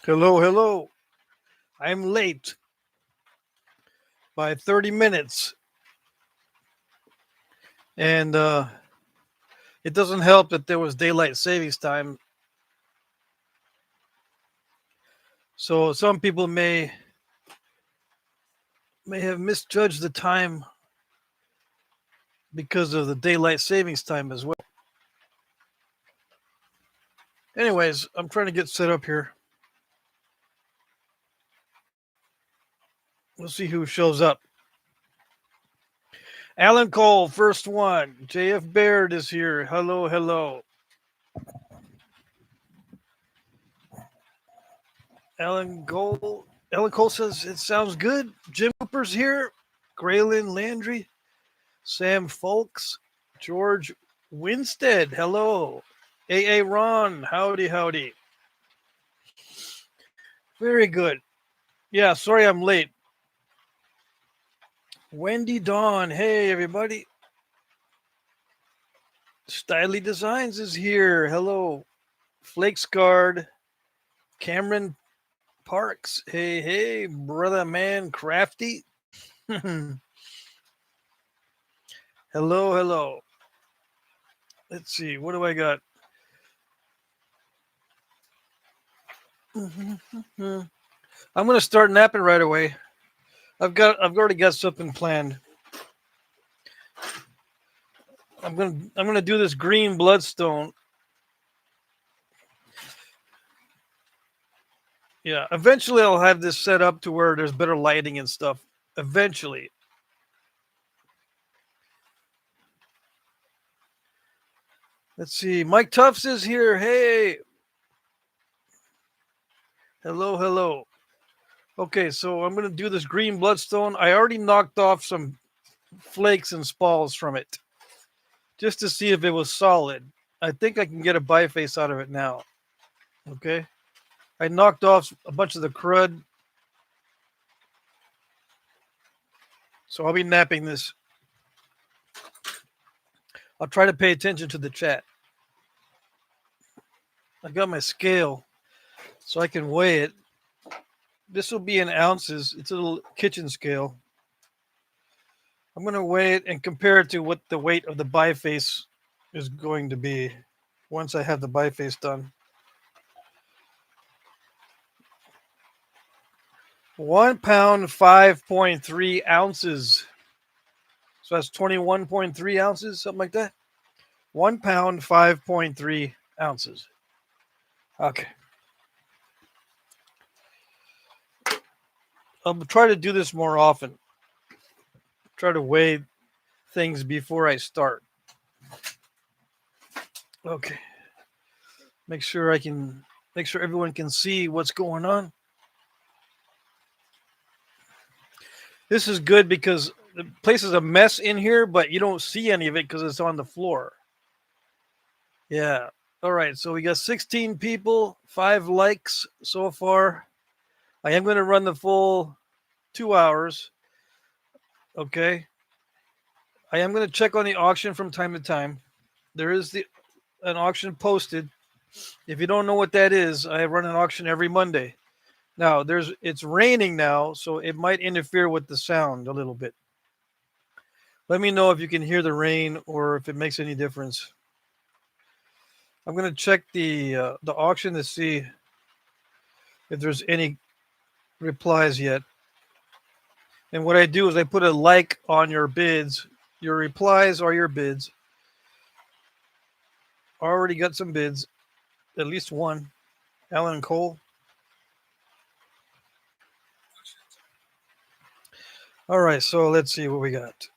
Hello, hello. I'm late by 30 minutes. And it doesn't help that there was daylight savings time. So some people may have misjudged the time because of the daylight savings time as well. Anyways, I'm trying to get set up here. We'll see who shows up. Alan Cole, first one. JF Baird is here. Hello, hello. Alan Cole. Alan Cole says it sounds good. Jim Cooper's here. Graylin Landry. Sam Folks. George Winstead. Hello. AA Ron. Howdy, howdy. Very good. Yeah, sorry I'm late. Wendy Dawn. Hey, everybody. Styly Designs is here. Hello. Flakes Guard. Cameron Parks. Hey, hey, brother man, crafty. Hello, hello. Let's see, what do I got? I'm gonna start napping right away. I've already got something planned. I'm gonna do this green bloodstone. Yeah, eventually I'll have this set up to where there's better lighting and stuff. Eventually. Let's see. Mike Tufts is here. Hey. Hello, hello. Okay, so I'm gonna do this green bloodstone. I already knocked off some flakes and spalls from it just to see if it was solid. I think I can get a biface out of it now. Okay. I knocked off a bunch of the crud. So I'll be napping this. I'll try to pay attention to the chat. I got my scale so I can weigh it. This will be in ounces. It's a little kitchen scale. I'm going to weigh it and compare it to what the weight of the biface is going to be once I have the biface done. 1 pound, 5.3 ounces. So that's 21.3 ounces, something like that. 1 pound, 5.3 ounces. Okay. I'll try to do this more often. Try to weigh things before I start. Okay. Make sure everyone can see what's going on. This is good because the place is a mess in here, but you don't see any of it because it's on the floor. Yeah. All right. So we got 16 people, 5 likes so far. I am going to run the full 2 hours. Okay. I am going to check on the auction from time to time. There is an auction posted. If you don't know what that is, I run an auction every Monday. Now it's raining now, so it might interfere with the sound a little bit. Let me know if you can hear the rain or if it makes any difference. I'm gonna check the auction to see if there's any replies yet. And what I do is I put a like on your bids. Your replies are your bids. Already got some bids, at least one. Alan Cole. All right, so let's see what we got.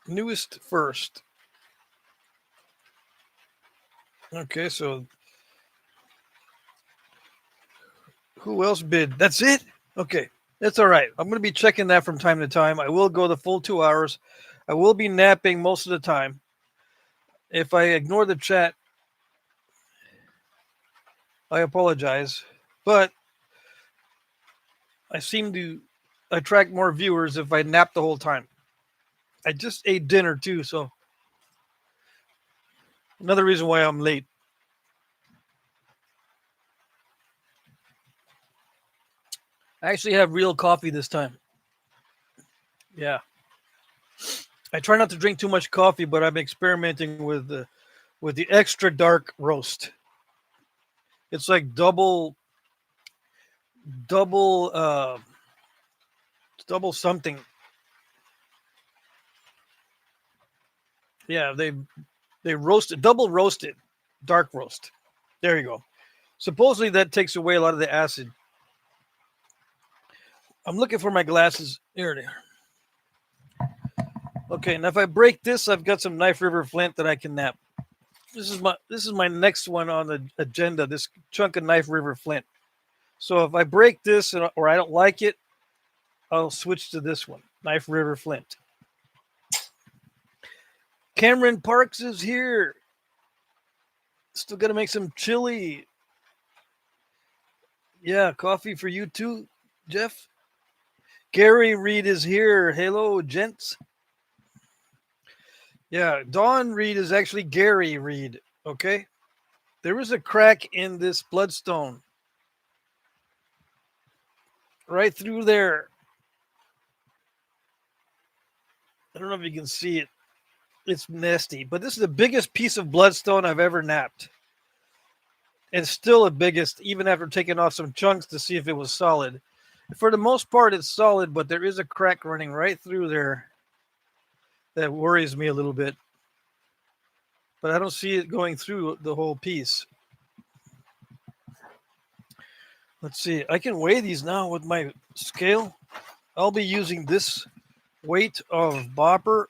Newest first. Okay, so who else bid? That's it? Okay, that's all right. I'm going to be checking that from time to time. I will go the full 2 hours. I will be napping most of the time. If I ignore the chat, I apologize. But I seem to attract more viewers if I nap the whole time. I just ate dinner too, so another reason why I'm late. I actually have real coffee this time. Yeah. I try not to drink too much coffee, but I'm experimenting with the extra dark roast. It's like double double something. Yeah, they roasted double roasted dark roast. There you go. Supposedly that takes away a lot of the acid. I'm looking for my glasses. Here they are. Okay, now if I break this, I've got some Knife River Flint that I can nap. This is my next one on the agenda. This chunk of Knife River Flint. So if I break this or I don't like it, I'll switch to this one, Knife River Flint. Cameron Parks is here. Still got to make some chili. Yeah, coffee for you too, Jeff. Gary Reed is here. Hello, gents. Yeah, Don Reed is actually Gary Reed. Okay. There is a crack in this bloodstone. Right through there. I don't know if you can see it. It's nasty, but this is the biggest piece of bloodstone I've ever napped. It's still the biggest, even after taking off some chunks to see if it was solid. For the most part, it's solid, but there is a crack running right through there that worries me a little bit. But I don't see it going through the whole piece. Let's see. I can weigh these now with my scale. I'll be using this weight of bopper.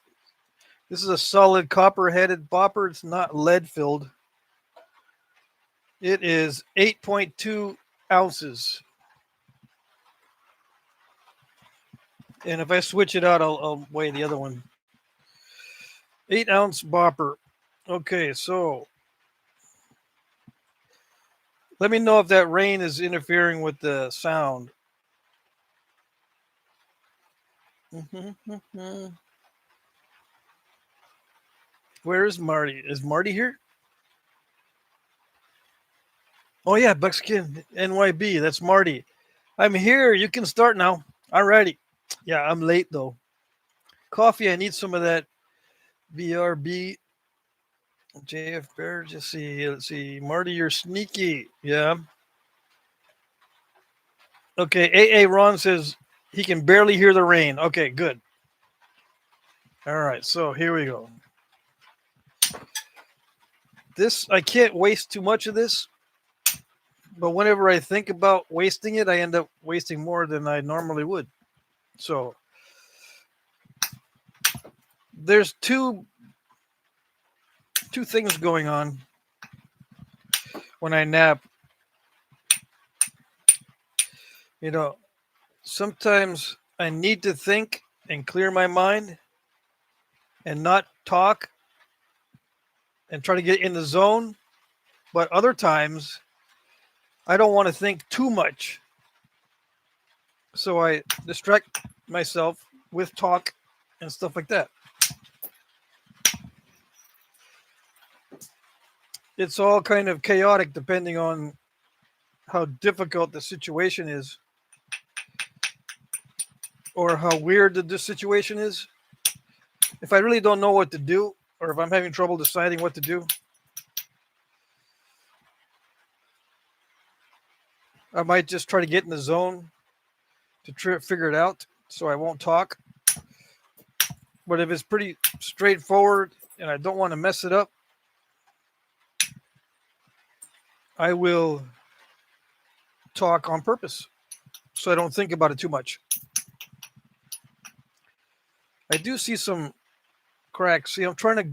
This is a solid copper-headed bopper. It's not lead-filled. It is 8.2 ounces. And if I switch it out, I'll weigh the other one. 8-ounce bopper. Okay, so let me know if that rain is interfering with the sound. Where is Marty? Is Marty here? Oh yeah, Buckskin NYB. That's Marty. I'm here. You can start now. Alrighty. Yeah, I'm late though. Coffee. I need some of that VRB. JF Bear. Just see. Let's see. Marty, you're sneaky. Yeah. Okay. AA Ron says he can barely hear the rain. Okay, good. All right. So here we go. This I can't waste too much of this. But whenever I think about wasting it, I end up wasting more than I normally would. So there's two things going on when I nap. You know, sometimes I need to think and clear my mind and not talk and try to get in the zone. But other times I don't want to think too much. So I distract myself with talk and stuff like that. It's all kind of chaotic depending on how difficult the situation is or how weird the situation is. If I really don't know what to do or if I'm having trouble deciding what to do, I might just try to get in the zone to figure it out so I won't talk. But if it's pretty straightforward and I don't want to mess it up, I will talk on purpose so I don't think about it too much. I do see some cracks. See, I'm trying to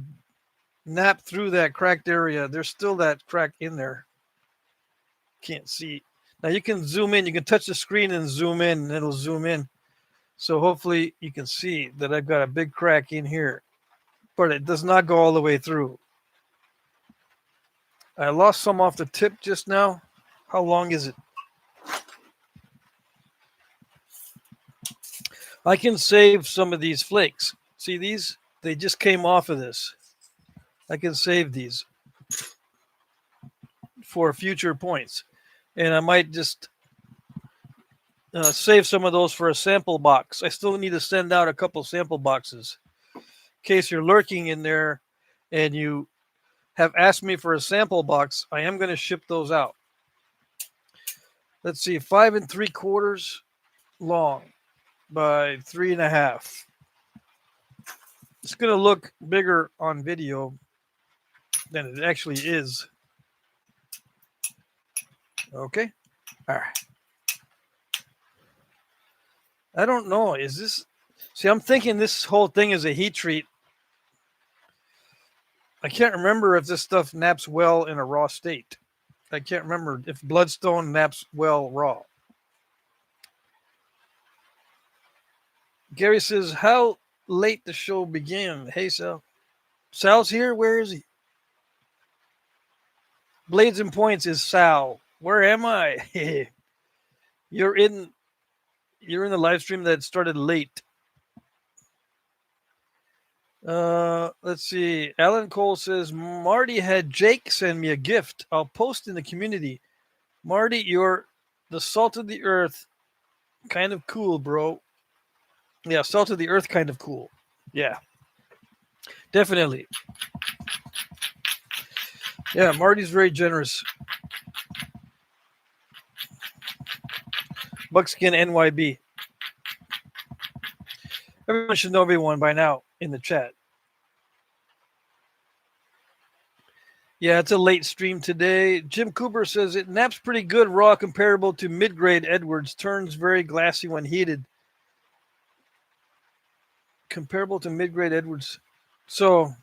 nap through that cracked area. There's still that crack in there. Can't see. Now you can zoom in. You can touch the screen and zoom in, and it'll zoom in. So hopefully you can see that I've got a big crack in here, but it does not go all the way through. I lost some off the tip just now. How long is it? I can save some of these flakes. See these? They just came off of this. I can save these for future points. And I might just save some of those for a sample box. I still need to send out a couple sample boxes in case you're lurking in there and you have asked me for a sample box. I am going to ship those out. Let's see, 5 3/4 long by 3.5. It's going to look bigger on video than it actually is. Okay. All right. I don't know. Is this... See, I'm thinking this whole thing is a heat treat. I can't remember if this stuff naps well in a raw state. I can't remember if bloodstone naps well raw. Gary says, how late the show began? Hey, Sal. Sal's here? Where is he? Blades and Points is Sal. Where am I? You're in the live stream that started late. Let's see. Alan Cole says, Marty had Jake send me a gift. I'll post in the community. Marty, you're the salt of the earth. Kind of cool, bro. Yeah, salt of the earth kind of cool. Yeah. Definitely. Yeah, Marty's very generous. Buckskin NYB. Everyone should know everyone by now in the chat. Yeah, it's a late stream today. Jim Cooper says it naps pretty good raw, comparable to mid-grade Edwards. Turns very glassy when heated. Comparable to mid-grade Edwards. So,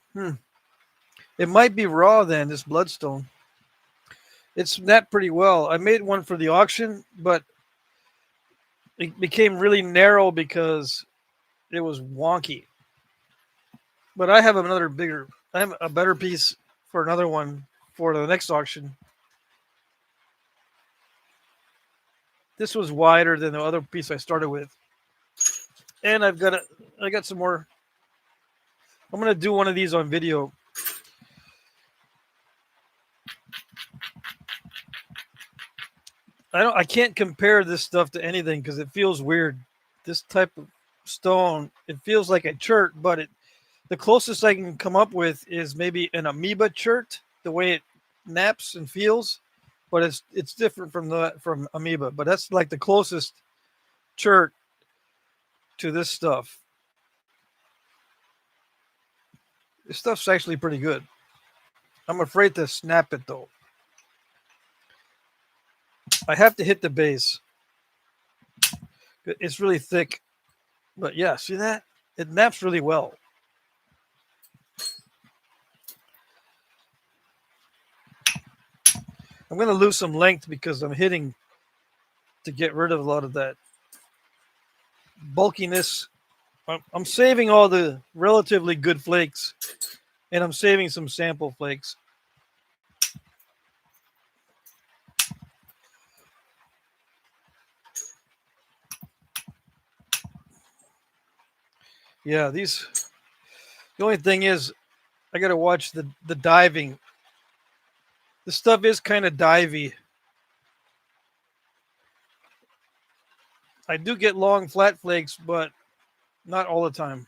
it might be raw then, this bloodstone. It's napped pretty well. I made one for the auction, but it became really narrow because it was wonky. But I have I have a better piece for another one for the next auction. This was wider than the other piece I started with. And I got some more. I'm going to do one of these on video. I can't compare this stuff to anything because it feels weird. This type of stone, it feels like a chert, but the closest I can come up with is maybe an amoeba chert, the way it naps and feels, but it's different from amoeba. But that's like the closest chert to this stuff. This stuff's actually pretty good. I'm afraid to snap it though. I have to hit the base. It's really thick. But yeah, see that? It naps really well. I'm going to lose some length because I'm hitting to get rid of a lot of that bulkiness. I'm saving all the relatively good flakes, and I'm saving some sample flakes. Yeah, the only thing is I got to watch the diving. This stuff is kind of divey. I do get long flat flakes, but not all the time.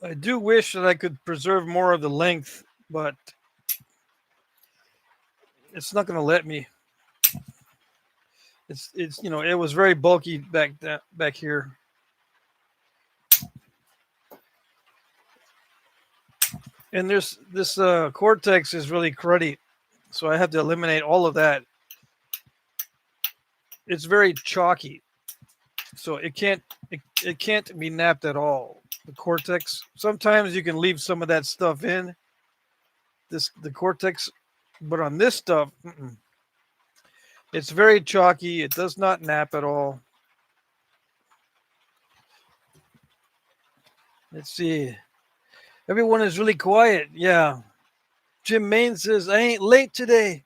I do wish that I could preserve more of the length, but it's not going to let me. It's it was very bulky back here. And this cortex is really cruddy, so I have to eliminate all of that. It's very chalky, so it can't be napped at all. The cortex. Sometimes you can leave some of that stuff in the cortex, but on this stuff, it's very chalky. It does not nap at all. Let's see. Everyone is really quiet. Yeah. Jim Main says, I ain't late today.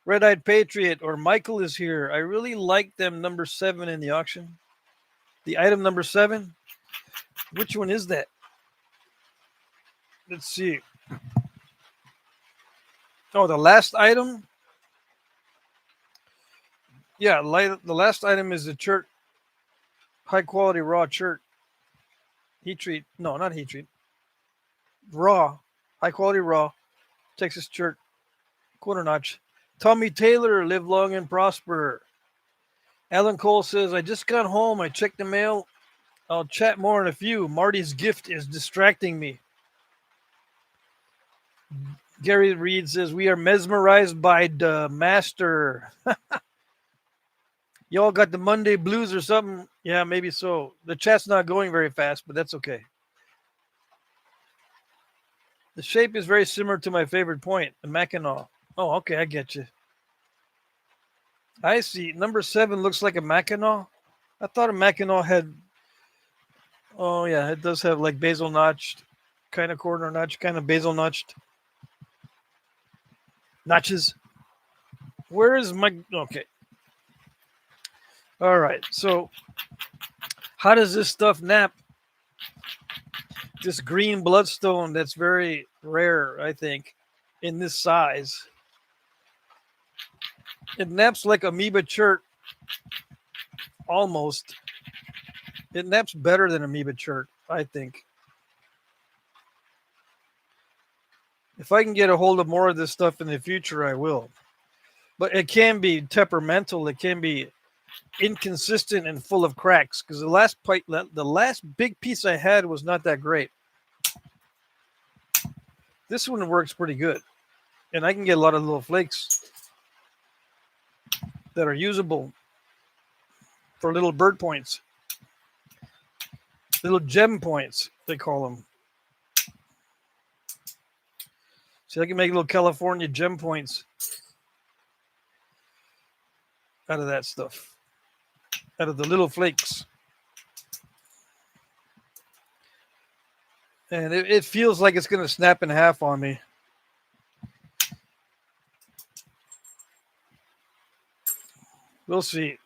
Red-Eyed Patriot or Michael is here. I really like them number 7 in the auction. The item number 7. Which one is that? Let's see. Oh, the last item? Yeah, the last item is the chert, high quality raw chert. Heat treat. No, not heat treat. Raw. High quality raw. Texas chert. Quarter notch. Tommy Taylor, live long and prosper. Alan Cole says, I just got home. I checked the mail. I'll chat more in a few. Marty's gift is distracting me. Gary Reed says, we are mesmerized by the master. Y'all got the Monday blues or something? Yeah, maybe so. The chat's not going very fast, but that's okay. The shape is very similar to my favorite point, the Mackinac. Oh, okay, I get you. I see. Number 7 looks like a Mackinac. I thought a Mackinac had. Oh yeah, it does have like basil notched, kind of corner notch, kind of basil notched notches. Where is my? Okay. All right. So, how does this stuff nap? This green bloodstone that's very rare, I think, in this size. It naps like amoeba chert, almost. It naps better than amoeba chert, I think. If I can get a hold of more of this stuff in the future, I will. But it can be temperamental. It can be inconsistent and full of cracks. Because the last big piece I had was not that great. This one works pretty good, and I can get a lot of little flakes that are usable for little bird points, little gem points, they call them. See, I can make little California gem points out of that stuff, out of the little flakes. And it feels like it's going to snap in half on me. We'll see.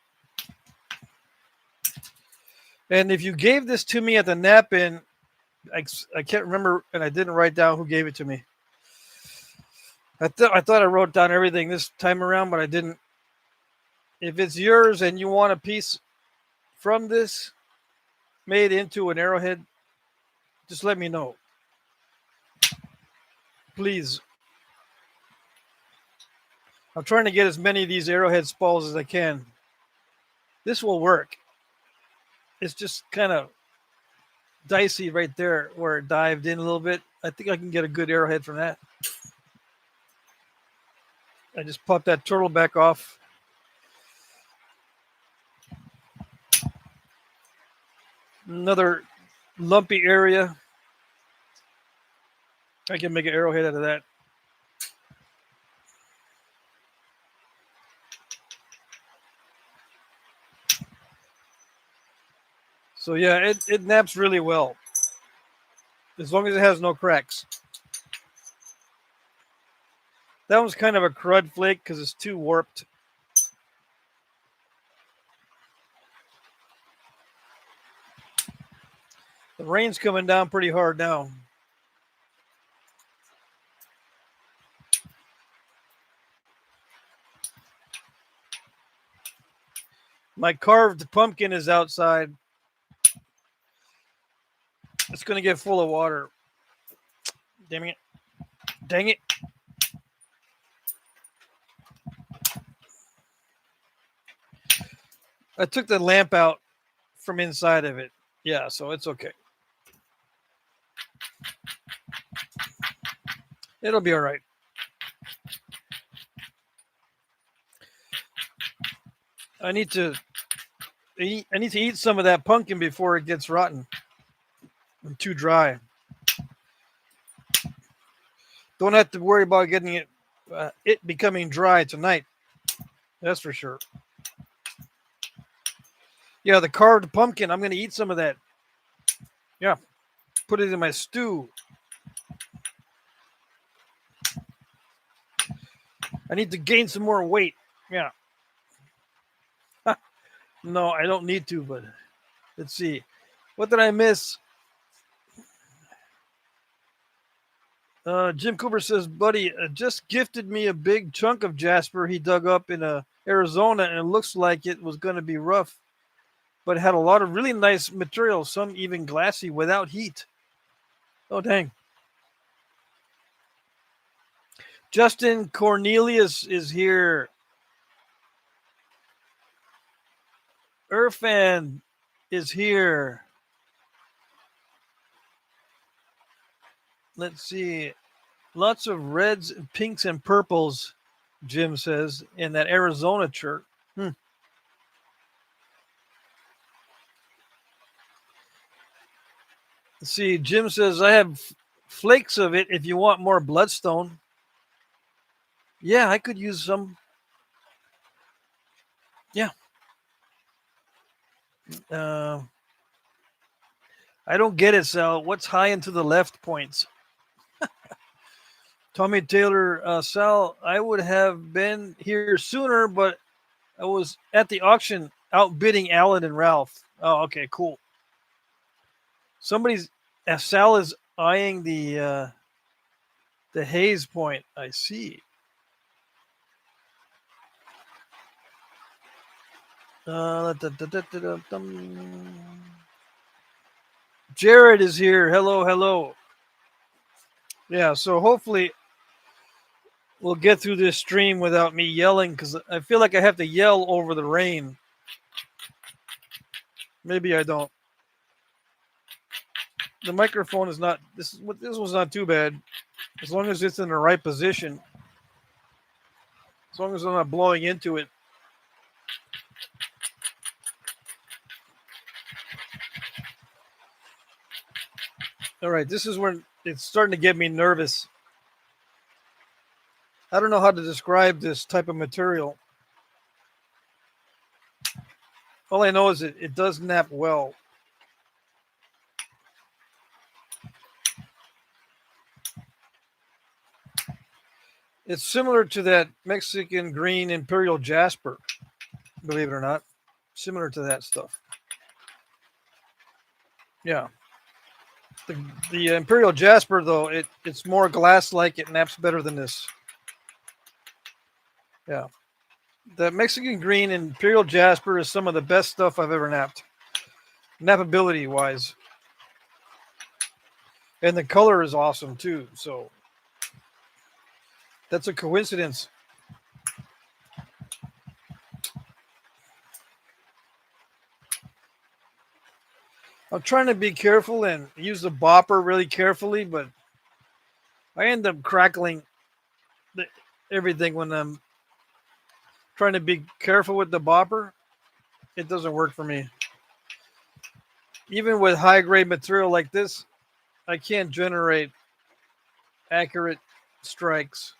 And if you gave this to me at the nap-in, I can't remember, and I didn't write down who gave it to me. I thought I wrote down everything this time around, but I didn't. If it's yours and you want a piece from this made into an arrowhead, just let me know. Please. I'm trying to get as many of these arrowhead spalls as I can. This will work. It's just kind of dicey right there where it dived in a little bit. I think I can get a good arrowhead from that. I just popped that turtle back off. Another lumpy area. I can make an arrowhead out of that. So yeah, it naps really well. As long as it has no cracks. That one's kind of a crud flake because it's too warped. The rain's coming down pretty hard now. My carved pumpkin is outside. It's going to get full of water. Damn it. Dang it. I took the lamp out from inside of it. Yeah, so it's okay. It'll be all right. I need to eat some of that pumpkin before it gets rotten and too dry. Don't have to worry about getting it becoming dry tonight. That's for sure. Yeah, the carved pumpkin. I'm going to eat some of that. Yeah, put it in my stew. I need to gain some more weight. Yeah. No, I don't need to, but let's see. What did I miss? Jim Cooper says, buddy, just gifted me a big chunk of jasper he dug up in Arizona, and it looks like it was going to be rough, but had a lot of really nice material, some even glassy without heat. Oh, dang. Justin Cornelius is here. Irfan is here. Let's see. Lots of reds, pinks, and purples, Jim says, in that Arizona shirt. Let's see. Jim says, I have flakes of it if you want more bloodstone. Yeah, I could use some. Yeah. I don't get it, Sal. What's high and to the left points? Tommy Taylor, Sal, I would have been here sooner, but I was at the auction outbidding Alan and Ralph. Oh, okay, cool. Sal is eyeing the Hayes point. I see. Jared is here. Hello, hello. Yeah, so hopefully we'll get through this stream without me yelling, because I feel like I have to yell over the rain. Maybe I don't. The microphone is not. This one's not too bad, as long as it's in the right position. As long as I'm not blowing into it. All right, this is when it's starting to get me nervous. I don't know how to describe this type of material. All I know is it does nap well. It's similar to that Mexican green imperial jasper, believe it or not. Similar to that stuff. Yeah. The imperial jasper, though, it's more glass-like. It naps better than this. Yeah. The Mexican green imperial jasper is some of the best stuff I've ever napped, nappability-wise. And the color is awesome, too. So that's a coincidence. I'm trying to be careful and use the bopper really carefully, but I end up crackling everything when I'm trying to be careful with the bopper. It doesn't work for me. Even with high grade material like this, I can't generate accurate strikes.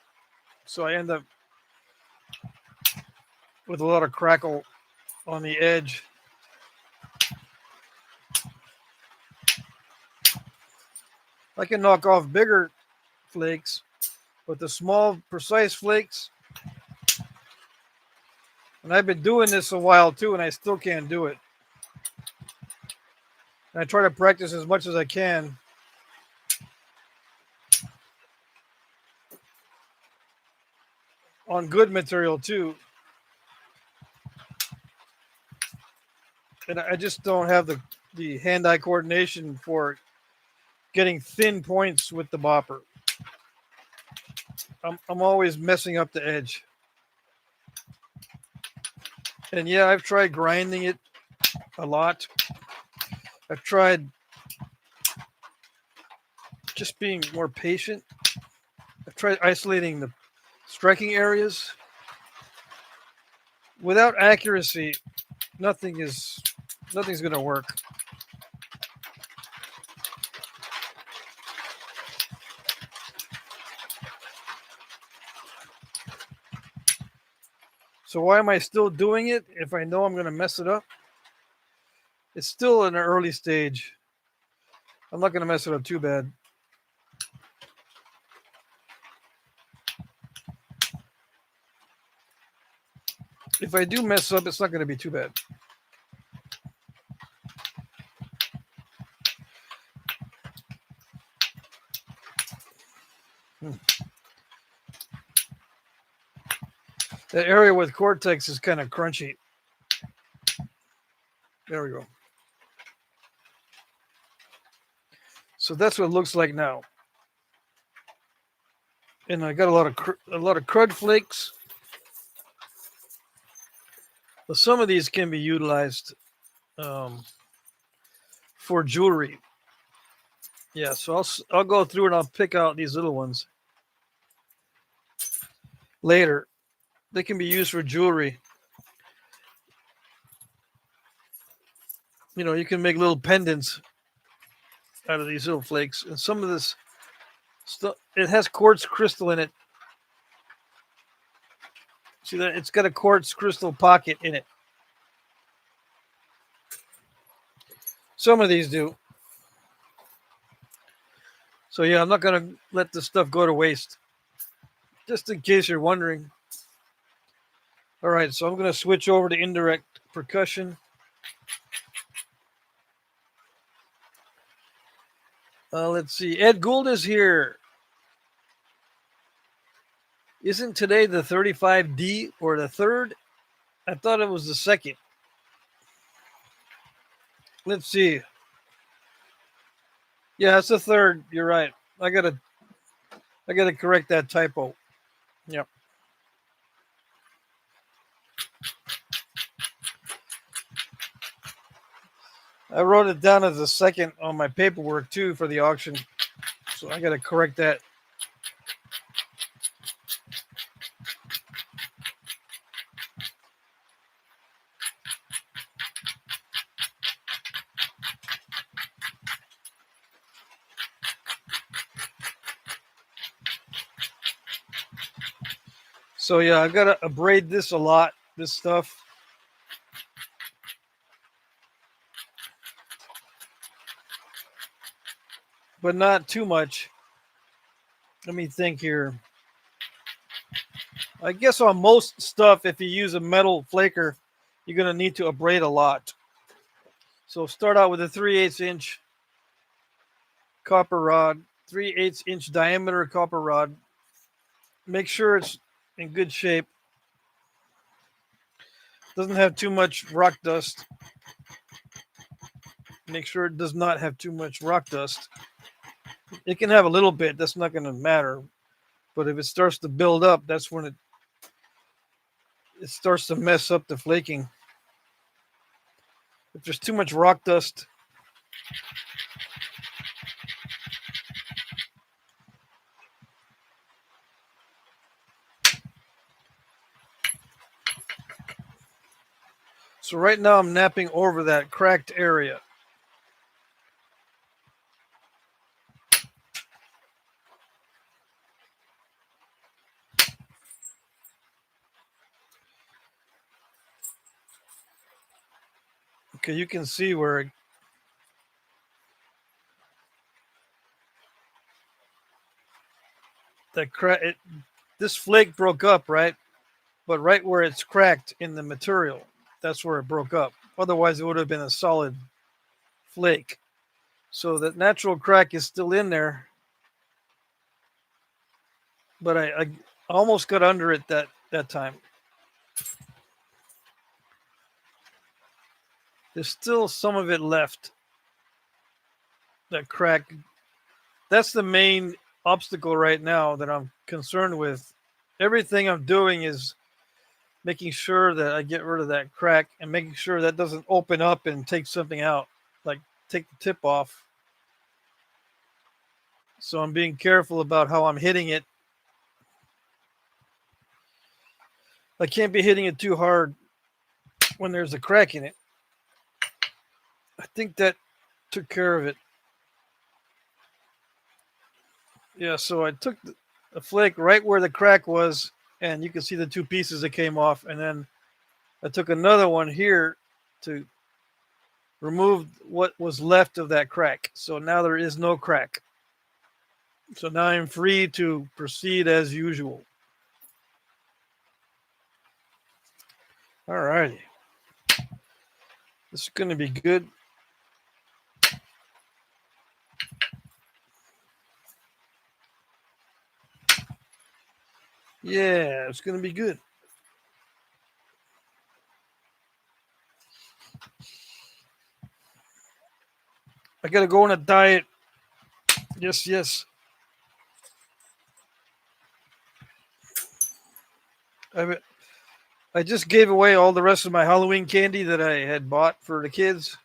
So I end up with a lot of crackle on the edge. I can knock off bigger flakes, but the small, precise flakes, and I've been doing this a while too, and I still can't do it. And I try to practice as much as I can. On good material too. And I just don't have the hand-eye coordination for getting thin points with the bopper. I'm always messing up the edge. And yeah, I've tried grinding it a lot. I've tried just being more patient. I've tried isolating the striking areas. Without accuracy, nothing's going to work. So why am I still doing it if I know I'm going to mess it up? It's still in an early stage. I'm not going to mess it up too bad. If I do mess up, it's not going to be too bad. The area with Cortex is kind of crunchy. There we go. So that's what it looks like now. And I got a lot of crud flakes. But some of these can be utilized for jewelry. Yeah, so I'll go through and I'll pick out these little ones later. They can be used for jewelry. You know, you can make little pendants out of these little flakes. And some of this stuff, it has quartz crystal in it. See that? It's got a quartz crystal pocket in it. Some of these do. So yeah, I'm not going to let this stuff go to waste. Just in case you're wondering. All right, so I'm going to switch over to indirect percussion. Let's see. Ed Gould is here. Isn't today the 35D or the third? I thought it was the second. Let's see. Yeah, it's the third. You're right. I gotta correct that typo. Yep. I wrote it down as a second on my paperwork too for the auction. So I gotta correct that. So yeah, I've got to abrade this a lot, this stuff. But not too much. Let me think here. I guess on most stuff, if you use a metal flaker, you're going to need to abrade a lot. So start out with a 3/8 inch copper rod, 3/8 inch diameter copper rod. Make sure it's in good shape. Doesn't have too much rock dust. Make sure it does not have too much rock dust. It can have a little bit. That's not going to matter. But if it starts to build up, that's when it starts to mess up the flaking. If there's too much rock dust, so right now I'm napping over that cracked area. Okay, you can see where this flake broke up, right? But right where it's cracked in the material, that's where it broke up. Otherwise, it would have been a solid flake. So that natural crack is still in there, but I almost got under it that time. There's still some of it left. That crack. That's the main obstacle right now that I'm concerned with. Everything I'm doing is making sure that I get rid of that crack and making sure that doesn't open up and take something out, like take the tip off. So I'm being careful about how I'm hitting it. I can't be hitting it too hard when there's a crack in it. I think that took care of it. Yeah, so I took a flake right where the crack was, and you can see the two pieces that came off, and then I took another one here to remove what was left of that crack. So now there is no crack. So now I'm free to proceed as usual. All righty. This is going to be good. Yeah, it's going to be good. I gotta go on a diet. Yes, yes. I just gave away all the rest of my Halloween candy that I had bought for the kids.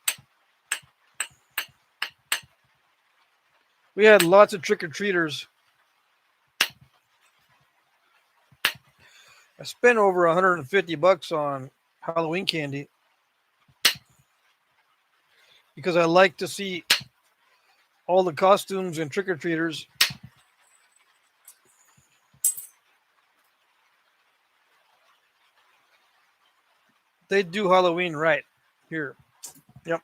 We had lots of trick-or-treaters. I spent over $150 on Halloween candy because I like to see all the costumes and trick-or-treaters. They do Halloween right here. Yep.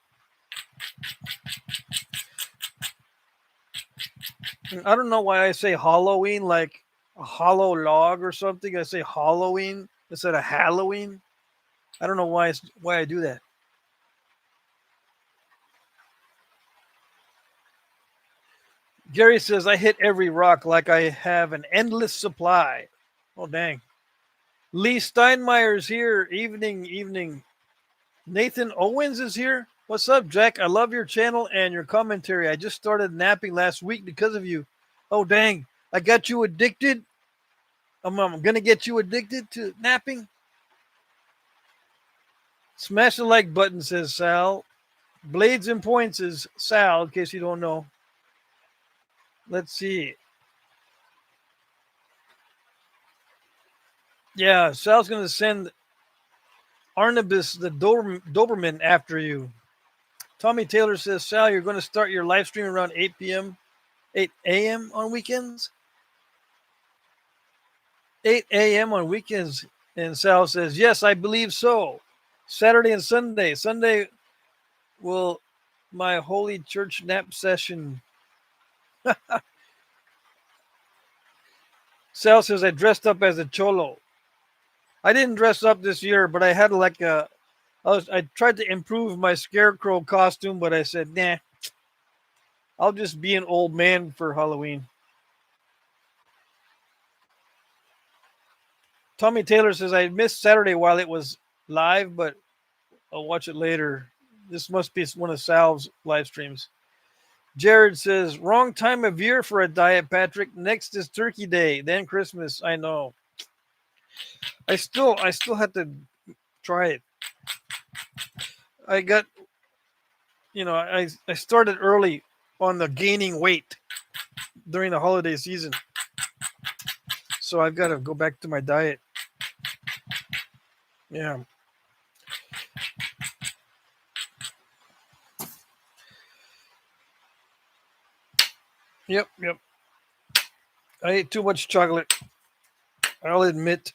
I don't know why I say Halloween like a hollow log or something. I say Halloween instead of Halloween. I don't know why I do that. Gary says I hit every rock like I have an endless supply. Oh dang. Lee Steinmeier's here. Evening, evening. Nathan Owens is here. What's up, Jack? I love your channel and your commentary. I just started napping last week because of you. Oh dang. I got you addicted. I'm gonna get you addicted to napping. Smash the like button, says Sal. Blades and Points is Sal, in case you don't know. Let's see. Yeah, Sal's going to send Arnabis the Doberman after you. Tommy Taylor says, Sal, you're going to start your live stream around 8 p.m., 8 a.m. on weekends? 8 a.m. on weekends. And Sal says, yes, I believe so. Saturday and Sunday. Sunday will my holy church nap session. Sal says, I dressed up as a cholo. I didn't dress up this year, but I had like I tried to improve my scarecrow costume, but I said, nah, I'll just be an old man for Halloween. Tommy Taylor says, I missed Saturday while it was live, but I'll watch it later. This must be one of Sal's live streams. Jared says, wrong time of year for a diet, Patrick. Next is Turkey Day, then Christmas. I know. I still have to try it. I got, I started early on the gaining weight during the holiday season. So I've got to go back to my diet. Yeah. Yep. I ate too much chocolate. I'll admit.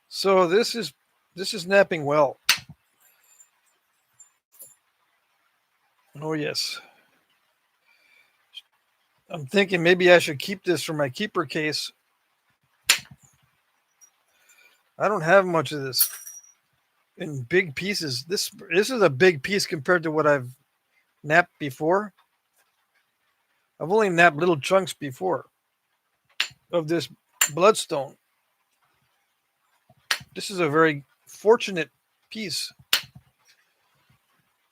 So this is napping well. Oh yes. I'm thinking maybe I should keep this for my keeper case. I don't have much of this in big pieces. This is a big piece compared to what I've napped before. I've only napped little chunks before of this bloodstone. This is a very fortunate piece.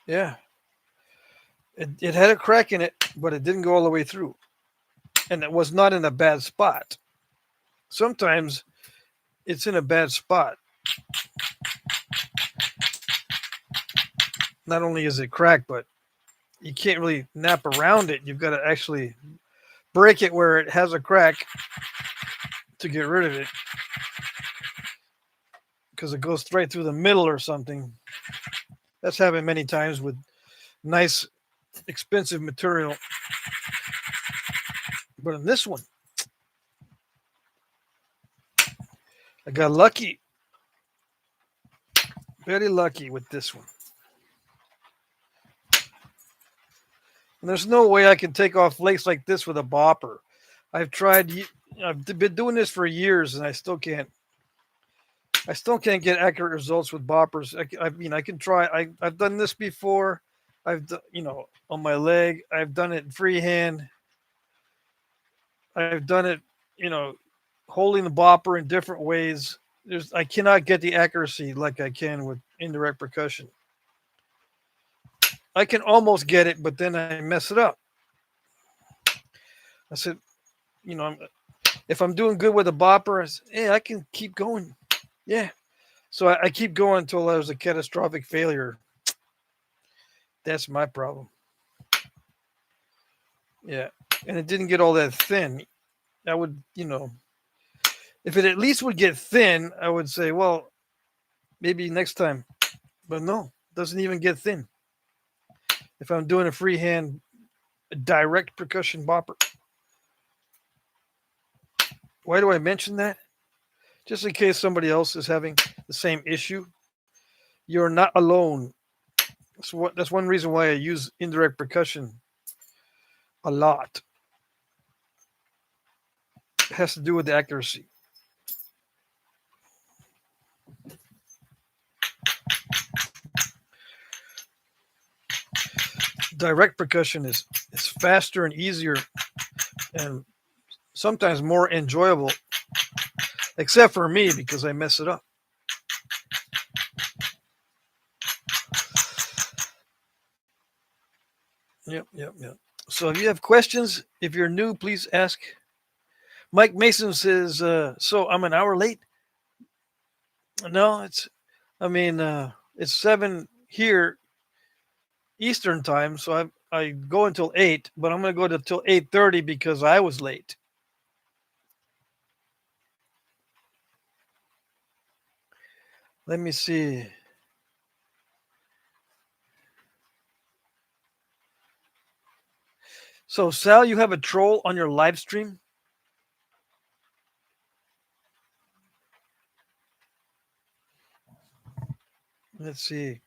Yeah. It had a crack in it, but it didn't go all the way through. And it was not in a bad spot. Sometimes it's in a bad spot. Not only is it cracked, but you can't really nap around it. You've got to actually break it where it has a crack to get rid of it. Because it goes right through the middle or something. That's happened many times with nice, expensive material. But in this one, I got lucky. Very lucky with this one. And there's no way I can take off flakes like this with a bopper. I've been doing this for years and I still can't get accurate results with boppers. I can try. I've done this before. I've done, on my leg. I've done it in freehand. I've done it, you know, holding the bopper in different ways. I cannot get the accuracy like I can with indirect percussion. I can almost get it, but then I mess it up. I said, you know, if I'm doing good with a bopper, hey, I can keep going. Yeah. So I keep going until there's a catastrophic failure. That's my problem. Yeah. And it didn't get all that thin. I would, if it at least would get thin, I would say, well, maybe next time. But no, it doesn't even get thin. If I'm doing a freehand direct percussion bopper. Why do I mention that? Just in case somebody else is having the same issue. You're not alone. That's one reason why I use indirect percussion a lot. It has to do with the accuracy. Direct percussion is faster and easier and sometimes more enjoyable, except for me because I mess it up. Yep. So if you have questions, if you're new, please ask. Mike Mason says, so I'm an hour late? No, it's 7 here Eastern time, so I go until 8, but I'm going to go until 8:30 because I was late. Let me see. So, Sal, you have a troll on your live stream? Let's see.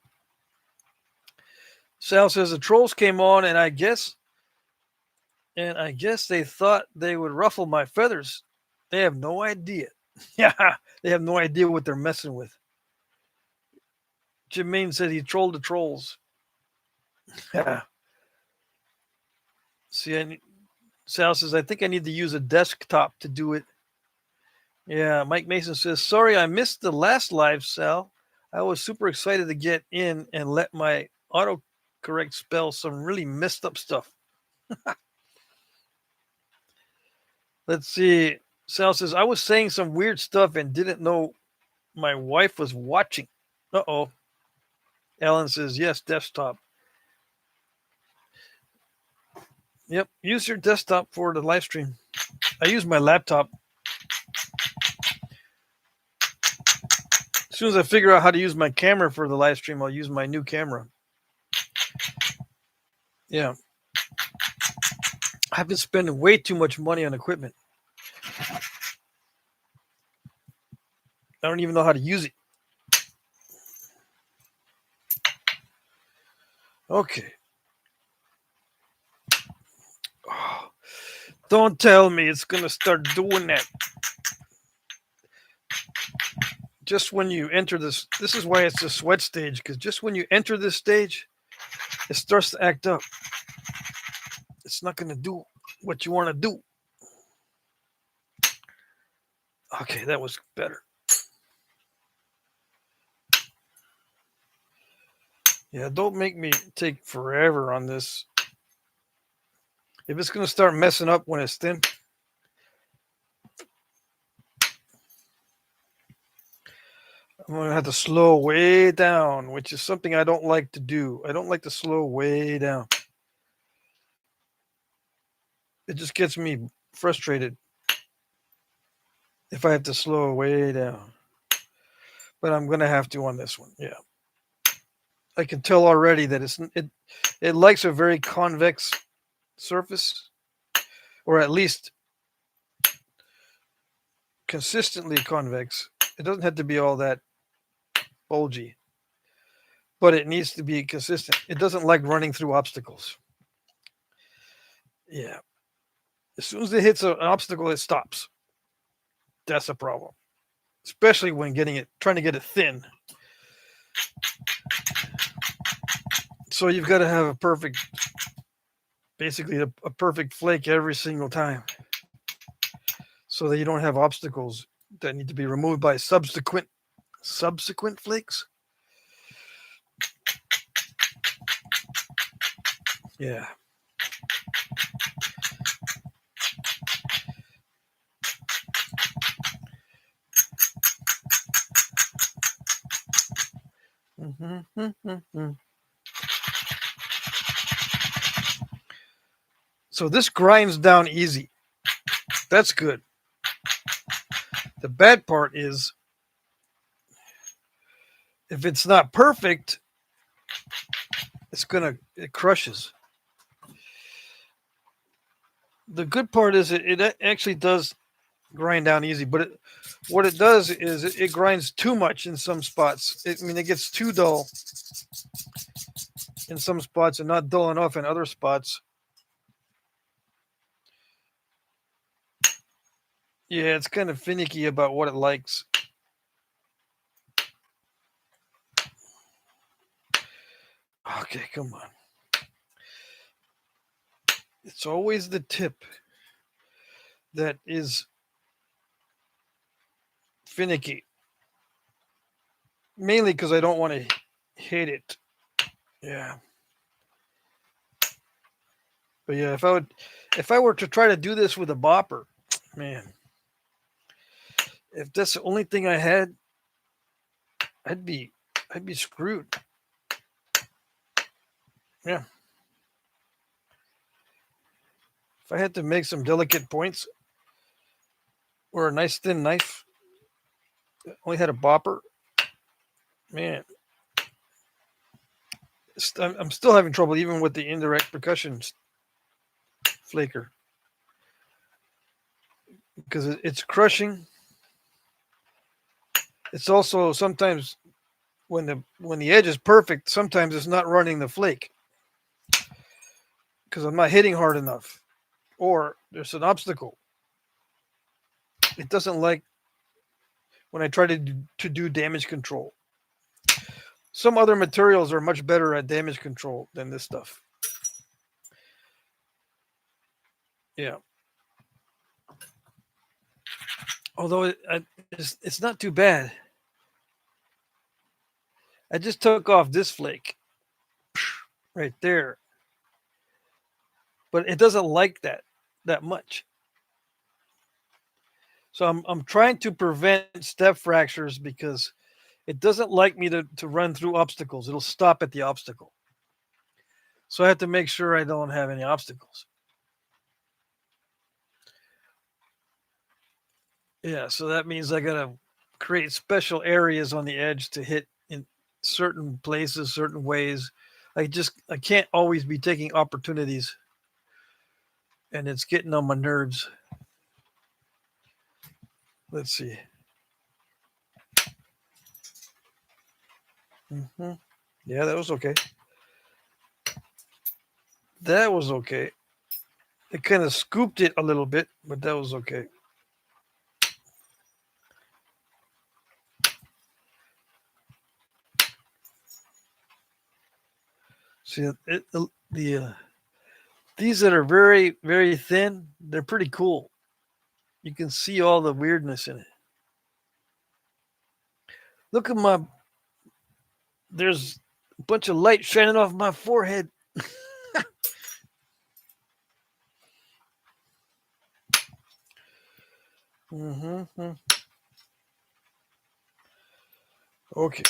Sal says the trolls came on, and I guess they thought they would ruffle my feathers. They have no idea. Yeah, they have no idea what they're messing with. Jermaine said he trolled the trolls. Yeah. See, Sal says, I think I need to use a desktop to do it. Yeah, Mike Mason says, sorry, I missed the last live, Sal. I was super excited to get in and let my autocorrect spell some really messed up stuff. Let's see. Sal says, I was saying some weird stuff and didn't know my wife was watching. Uh-oh. Alan says, yes, desktop. Yep, use your desktop for the live stream. I use my laptop. As soon as I figure out how to use my camera for the live stream, I'll use my new camera. Yeah. I've been spending way too much money on equipment. I don't even know how to use it. Okay. Oh, don't tell me it's going to start doing that. Just when you enter this is why it's a sweat stage, because just when you enter this stage, it starts to act up. It's not going to do what you want to do. Okay, that was better. Yeah, don't make me take forever on this. If it's going to start messing up when it's thin, I'm going to have to slow way down, which is something I don't like to do. I don't like to slow way down. It just gets me frustrated if I have to slow way down. But I'm going to have to on this one. Yeah. I can tell already that it likes a very convex surface, or at least consistently convex. It doesn't have to be all that bulgy, but it needs to be consistent. It doesn't like running through obstacles. Yeah. As soon as it hits an obstacle, it stops. That's a problem, especially when trying to get it thin. So you've got to have basically a perfect flake every single time. so that you don't have obstacles that need to be removed by subsequent flakes. Yeah. So this grinds down easy. That's good. The bad part is if it's not perfect, it crushes. The good part is it actually does grind down easy, but what it does is it grinds too much in some spots. It gets too dull in some spots and not dull enough in other spots. Yeah, it's kind of finicky about what it likes. Okay, come on. It's always the tip that is finicky. Mainly because I don't want to hit it. Yeah. But yeah, if I were to try to do this with a bopper, man, if that's the only thing I had, I'd be screwed. Yeah. If I had to make some delicate points or a nice thin knife, only had a bopper, man, I'm still having trouble even with the indirect percussion flaker because it's crushing. It's also sometimes when the edge is perfect, sometimes it's not running the flake because I'm not hitting hard enough, or there's an obstacle. It doesn't like when I try to do damage control. Some other materials are much better at damage control than this stuff. Yeah. Although it's not too bad. I just took off this flake right there. But it doesn't like that much. So I'm trying to prevent step fractures because it doesn't like me to run through obstacles. It'll stop at the obstacle. So I have to make sure I don't have any obstacles. Yeah, so that means I gotta create special areas on the edge to hit in certain places, certain ways. I can't always be taking opportunities, and it's getting on my nerves. Let's see. Yeah, that was okay. That was okay. It kind of scooped it a little bit, but that was okay. See, these that are very, very thin, they're pretty cool. You can see all the weirdness in it. Look at there's a bunch of light shining off my forehead. Okay.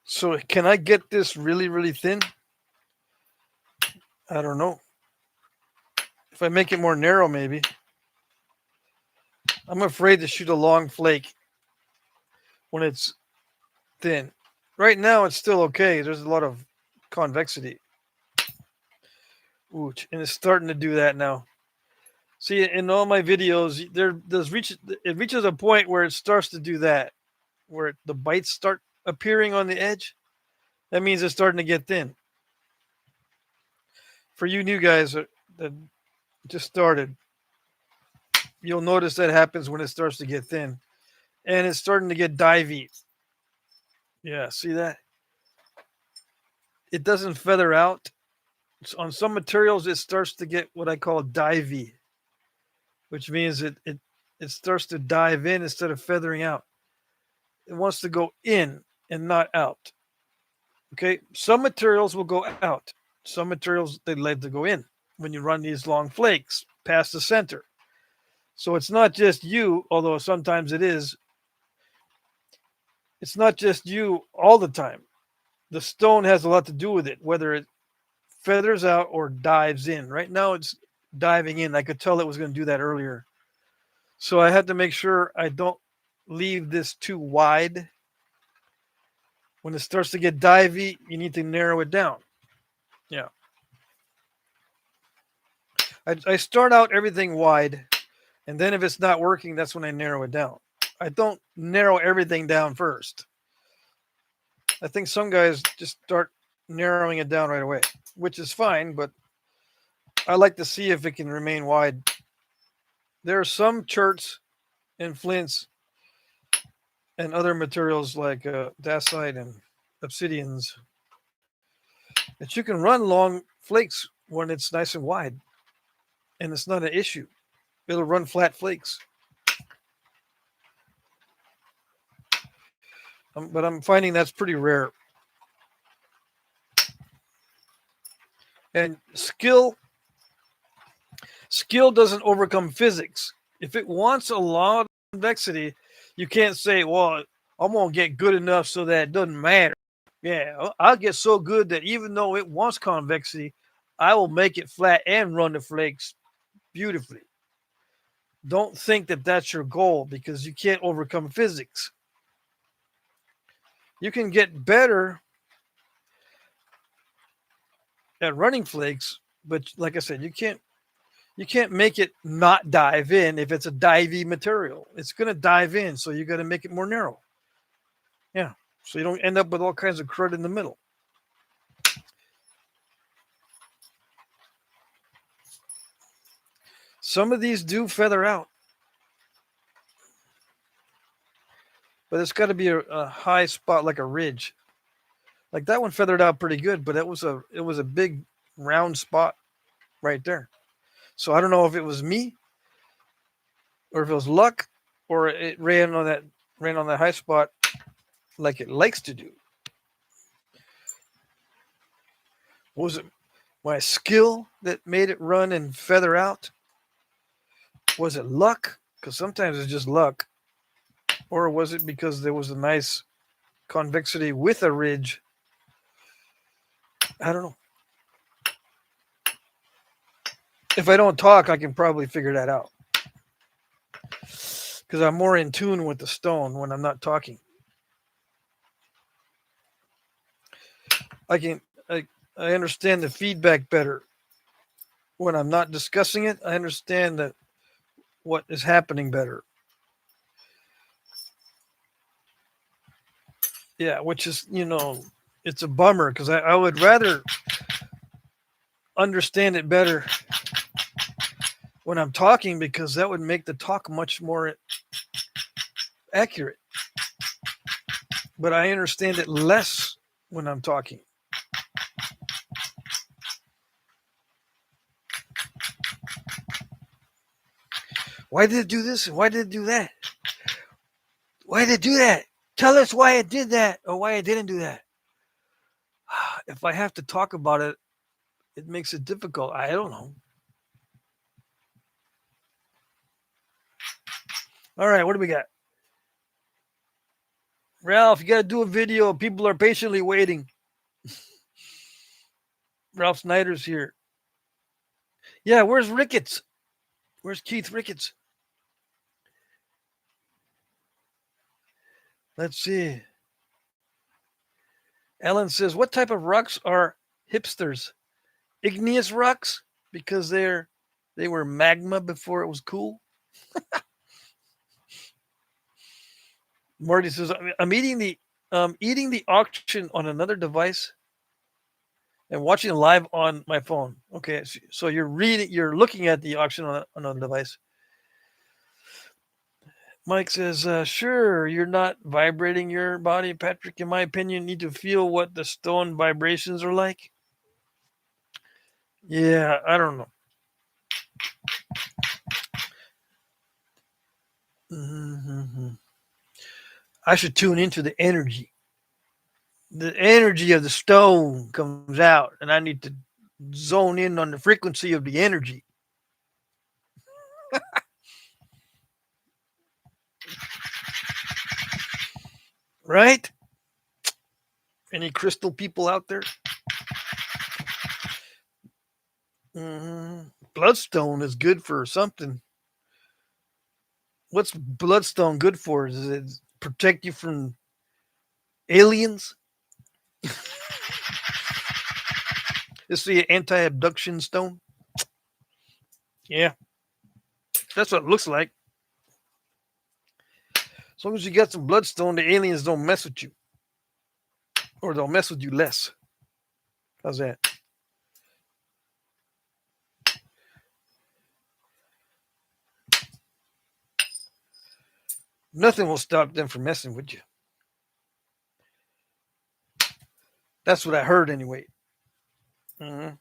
So can I get this really, really thin? I don't know. If I make it more narrow, maybe. I'm afraid to shoot a long flake when it's thin. Right now, it's still okay. There's a lot of convexity. Ooh, and it's starting to do that now. See, in all my videos, it reaches a point where it starts to do that, where the bites start appearing on the edge. That means it's starting to get thin. For you new guys that just started, you'll notice that happens when it starts to get thin. And it's starting to get divey. Yeah, see that? It doesn't feather out. On some materials, it starts to get what I call divey, which means it it starts to dive in instead of feathering out. It wants to go in and not out. Okay, some materials will go out. Some materials they like to go in when you run these long flakes past the center. So it's not just you, although sometimes it is. It's not just you all the time. The stone has a lot to do with it, whether it feathers out or dives in. Right now it's diving in. I could tell it was going to do that earlier. So I had to make sure I don't leave this too wide. When it starts to get divey, you need to narrow it down. Yeah. I start out everything wide, and then if it's not working, that's when I narrow it down. I don't narrow everything down first. I think some guys just start narrowing it down right away, which is fine, but I like to see if it can remain wide. There are some cherts and flints and other materials like dacite and obsidians that you can run long flakes when it's nice and wide, and it's not an issue. It'll run flat flakes. But I'm finding that's pretty rare. And skill doesn't overcome physics. If it wants a lot of convexity, you can't say, well, I'm going to get good enough so that it doesn't matter. Yeah, I'll get so good that even though it wants convexity, I will make it flat and run the flakes beautifully. Don't think that that's your goal because you can't overcome physics. You can get better at running flakes, but like I said, you can't make it not dive in if it's a divey material. It's going to dive in, so you got to make it more narrow. Yeah, so you don't end up with all kinds of crud in the middle. Some of these do feather out, but it's got to be a high spot like a ridge. Like that one feathered out pretty good, but it was a big round spot right there. So I don't know if it was me or if it was luck or it ran on that high spot like it likes to do. Was it my skill that made it run and feather out? Was it luck? Because sometimes it's just luck. Or was it because there was a nice convexity with a ridge? I don't know. If I don't talk, I can probably figure that out. Because I'm more in tune with the stone when I'm not talking. I understand the feedback better when I'm not discussing it. I understand that what is happening better. Yeah, which is, it's a bummer because I would rather understand it better when I'm talking because that would make the talk much more accurate. But I understand it less when I'm talking. Why did it do this? Why did it do that? Why did it do that? Tell us why it did that or why it didn't do that. If I have to talk about it, it makes it difficult. I don't know. All right, what do we got? Ralph, you got to do a video. People are patiently waiting. Ralph Snyder's here. Yeah, where's Ricketts? Where's Keith Ricketts? Let's see. Ellen says, what type of rocks are hipsters? Igneous rocks? Because they were magma before it was cool? Marty says, I'm eating the auction on another device and watching live on my phone. Okay, so you're looking at the auction on another device. Mike says, sure, you're not vibrating your body, Patrick. In my opinion, you need to feel what the stone vibrations are like. Yeah, I don't know. I should tune into the energy. The energy of the stone comes out, and I need to zone in on the frequency of the energy. Right? Any crystal people out there? Bloodstone is good for something. What's bloodstone good for? Does it protect you from aliens? Is the anti-abduction stone? Yeah, that's what it looks like. As long as you got some bloodstone, the aliens don't mess with you, or they'll mess with you less. How's that? Nothing will stop them from messing with you. That's what I heard anyway. Mm-hmm.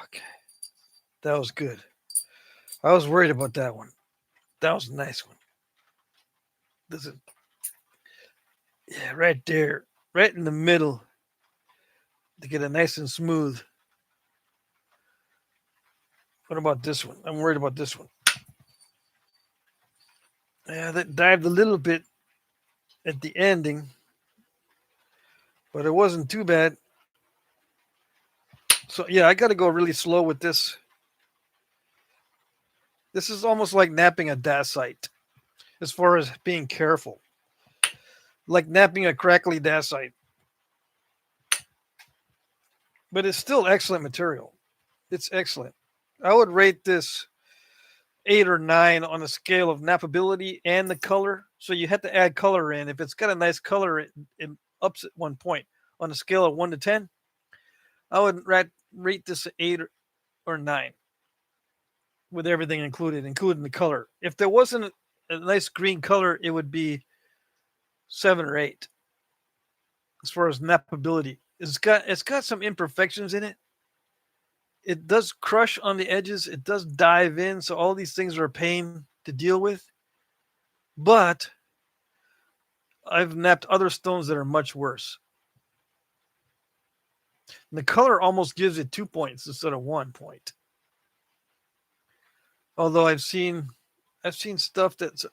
Okay, that was good. I was worried about that one. That was a nice one. This is, yeah, right there, right in the middle, to get it nice and smooth. What about this one? I'm worried about this one. Yeah, that dived a little bit at the ending, but it wasn't too bad. So yeah, I got to go really slow with this. This is almost like napping a dacite, as far as being careful. Like napping a crackly dacite. But it's still excellent material. It's excellent. I would rate this 8 or 9 on a scale of nappability and the color. So you have to add color in. If it's got a nice color, it ups at 1 point. On a scale of 1 to 10, I would rate this 8 or 9 with everything included, including the color. If there wasn't a nice green color, it would be 7 or 8 as far as nappability. It's got some imperfections in it. It does crush on the edges. It does dive in. So all these things are a pain to deal with. But I've napped other stones that are much worse. And the color almost gives it 2 points instead of 1 point. Although I've seen stuff that's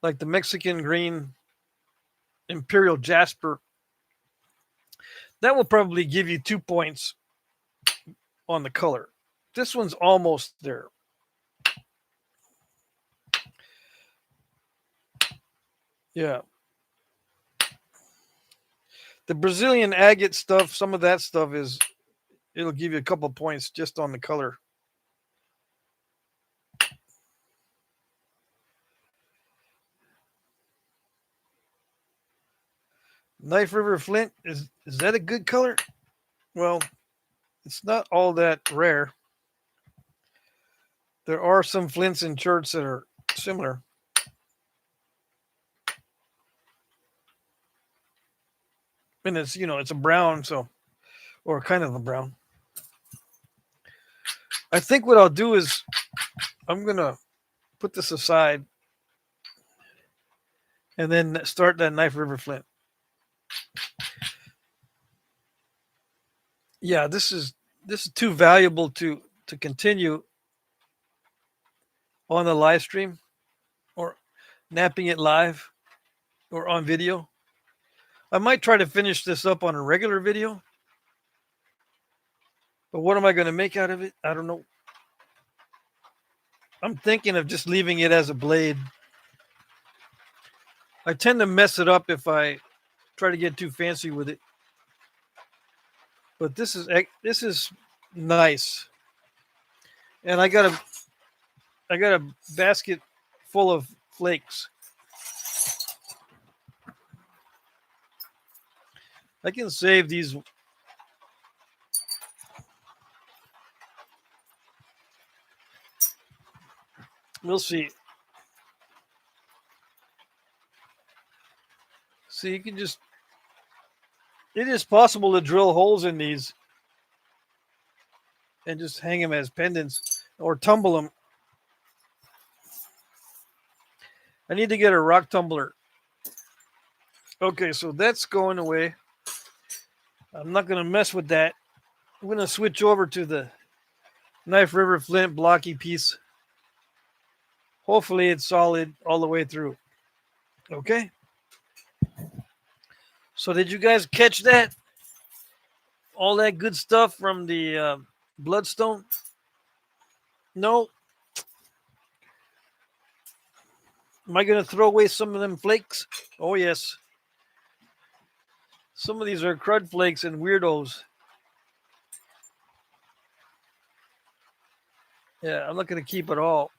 like the Mexican green Imperial Jasper. That will probably give you 2 points on the color. This one's almost there. Yeah. The Brazilian agate stuff, some of that stuff it'll give you a couple points just on the color. Knife River Flint, is that a good color? Well, it's not all that rare. There are some flints in church that are similar. And it's a brown, or kind of a brown. I think what I'll do is I'm going to put this aside and then start that Knife River Flint. Yeah, this is too valuable to continue on the live stream or napping it live or on video. I might try to finish this up on a regular video. But what am I going to make out of it? I don't know. I'm thinking of just leaving it as a blade. I tend to mess it up if I try to get too fancy with it. But this is nice. And I got a basket full of flakes. I can save these. We'll see. See, you can just. It is possible to drill holes in these and just hang them as pendants or tumble them. I need to get a rock tumbler. Okay, so that's going away. I'm not going to mess with that. I'm going to switch over to the Knife River Flint blocky piece. Hopefully it's solid all the way through. Okay. So did you guys catch that? All that good stuff from the Bloodstone? No. Am I going to throw away some of them flakes? Oh, yes. Some of these are crud flakes and weirdos. Yeah, I'm not going to keep it all.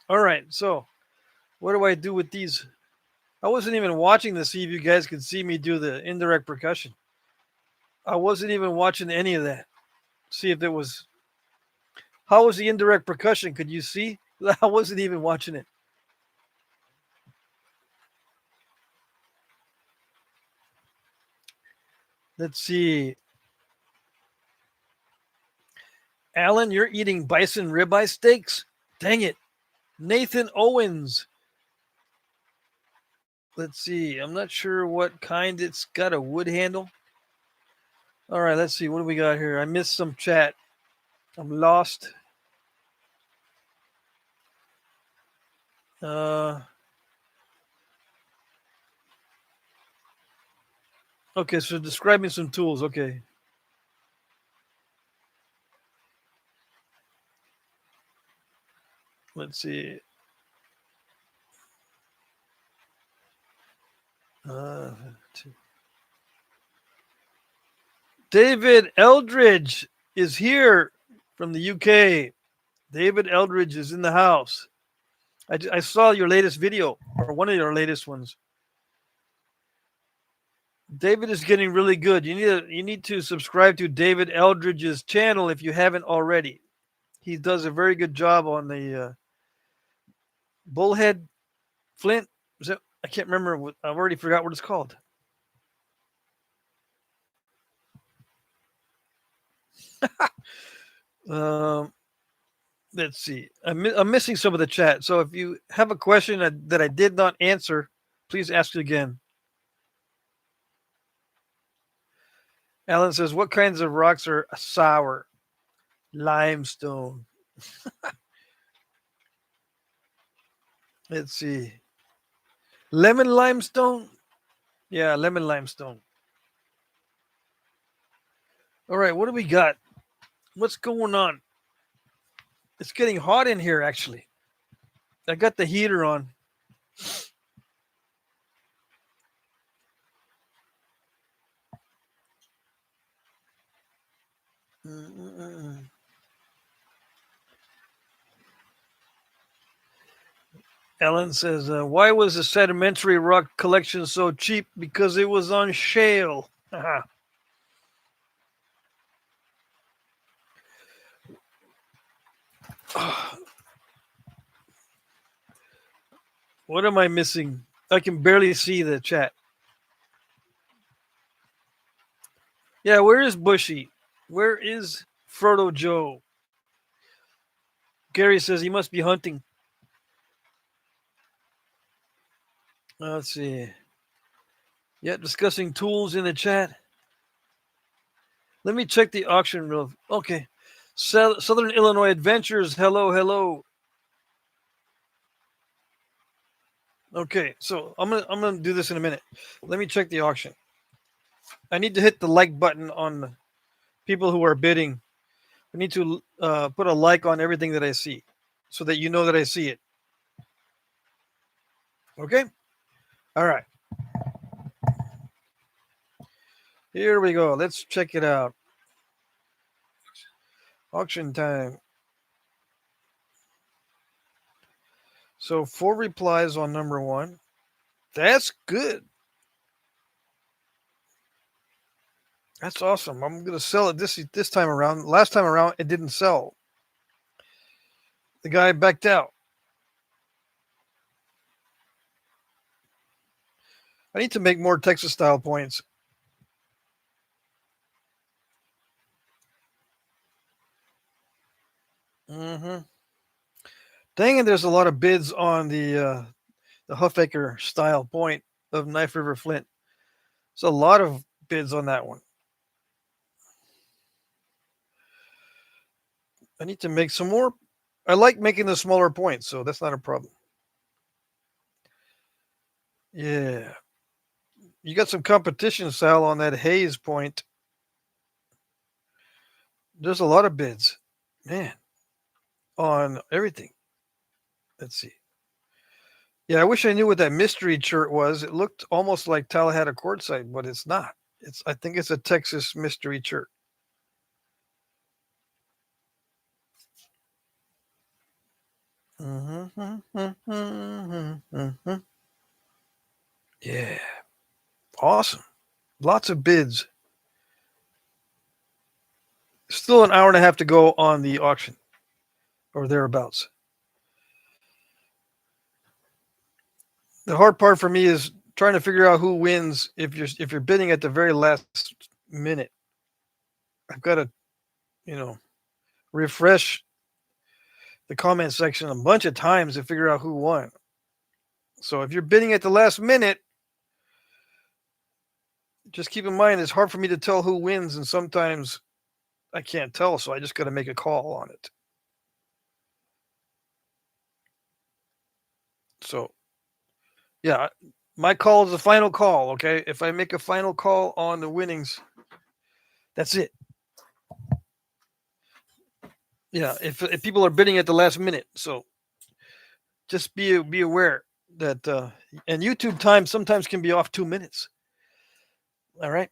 All right, so what do I do with these? I wasn't even watching to see if you guys could see me do the indirect percussion. I wasn't even watching any of that. See if there was. How was the indirect percussion? Could you see? I wasn't even watching it. Let's see. Alan, you're eating bison ribeye steaks? Dang it. Nathan Owens. Let's see. I'm not sure what kind. It's got a wood handle. All right, let's see. What do we got here? I missed some chat. I'm lost. Okay, so describe me some tools. Okay. Let's see. David Eldridge is here from the UK. David Eldridge is in the house. I saw your latest video, or one of your latest ones. David is getting really good. You need to subscribe to David Eldridge's channel if you haven't already. He does a very good job on the bullhead flint. I can't remember. I've already forgot what it's called. Let's see. I'm missing some of the chat. So if you have a question that I did not answer, please ask it again. Alan says, what kinds of rocks are sour? Limestone. Let's see. Lemon limestone? Yeah, lemon limestone. All right, what do we got? What's going on? It's getting hot in here, actually. I got the heater on. Ellen says, why was the sedimentary rock collection so cheap? Because it was on shale. What am I missing? I can barely see the chat. Yeah, where is Bushy? Where is Frodo Joe? Gary says he must be hunting. Let's see. Yeah, discussing tools in the chat. Let me check the auction real. Okay. Southern Illinois Adventures. Hello, hello. Okay, so I'm gonna do this in a minute. Let me check the auction. I need to hit the like button on people who are bidding. I need to put a like on everything that I see, so that you know that I see it. Okay. All right. Here we go. Let's check it out. Auction time. So 4 replies on number 1. That's good. That's awesome. I'm gonna sell it this time around. Last time around, it didn't sell. The guy backed out. I need to make more Texas style points. Dang it, there's a lot of bids on the Huffaker style point of Knife River Flint. There's a lot of bids on that one. I need to make some more. I like making the smaller points, so that's not a problem. Yeah. You got some competition, Sal, on that Hayes point. There's a lot of bids. Man. On everything. Let's see. Yeah, I wish I knew what that mystery chert was. It looked almost like Tallahassee Quartzite, but it's not. I think it's a Texas mystery chert. Yeah. Awesome. Lots of bids. Still an hour and a half to go on the auction or thereabouts. The hard part for me is trying to figure out who wins if you're bidding at the very last minute. I've got to, refresh the comment section a bunch of times to figure out who won. So if you're bidding at the last minute, just keep in mind it's hard for me to tell who wins, and sometimes I can't tell, so I just got to make a call on it. So, yeah, my call is the final call, okay? If I make a final call on the winnings, that's it. Yeah, if people are bidding at the last minute, so just be aware that and YouTube time sometimes can be off 2 minutes. All right,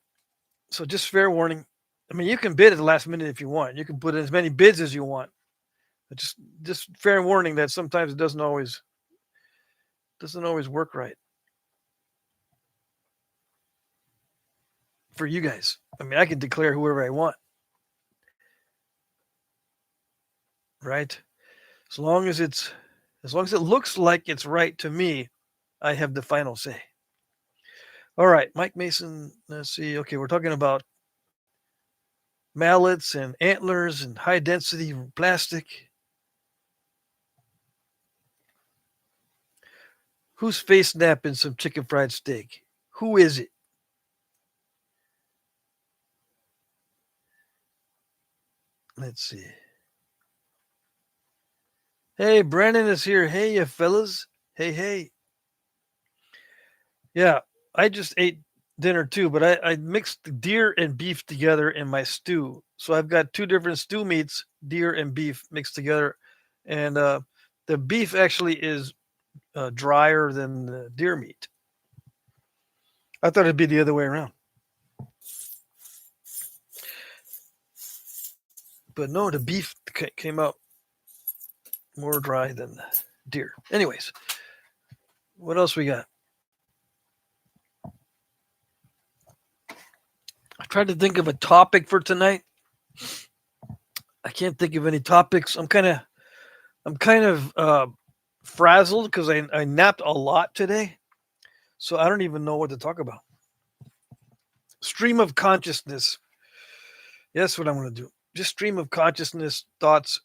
so just fair warning. I mean, you can bid at the last minute if you want. You can put in as many bids as you want. But just fair warning that sometimes it doesn't always work right for you guys. I mean, I can declare whoever I want, right? As long as it looks like it's right to me, I have the final say. All right, Mike Mason. Let's see. Okay, we're talking about mallets and antlers and high density plastic. Who's face snapping some chicken fried steak? Who is it? Let's see. Hey, Brandon is here. Hey, you fellas. Hey. Yeah, I just ate dinner too, but I mixed deer and beef together in my stew. So I've got two different stew meats, deer and beef mixed together. And the beef actually is drier than the deer meat. I thought it'd be the other way around. But no, the beef came out more dry than the deer. Anyways, what else we got? I tried to think of a topic for tonight. I can't think of any topics. I'm kind of frazzled because I napped a lot today, so I don't even know what to talk about. Stream of consciousness. Yeah, that's what I'm going to do. Just stream of consciousness thoughts.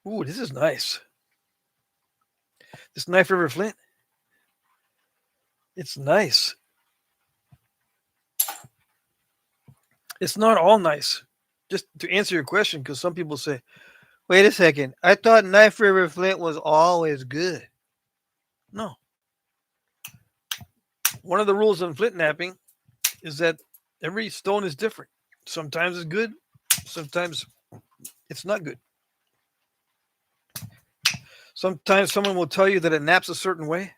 Ooh, this is nice. This Knife River Flint. It's nice. It's not all nice. Just to answer your question, because some people say, wait a second, I thought Knife River Flint was always good. No. One of the rules on Flintknapping is that every stone is different. Sometimes it's good, sometimes it's not good. Sometimes someone will tell you that it naps a certain way,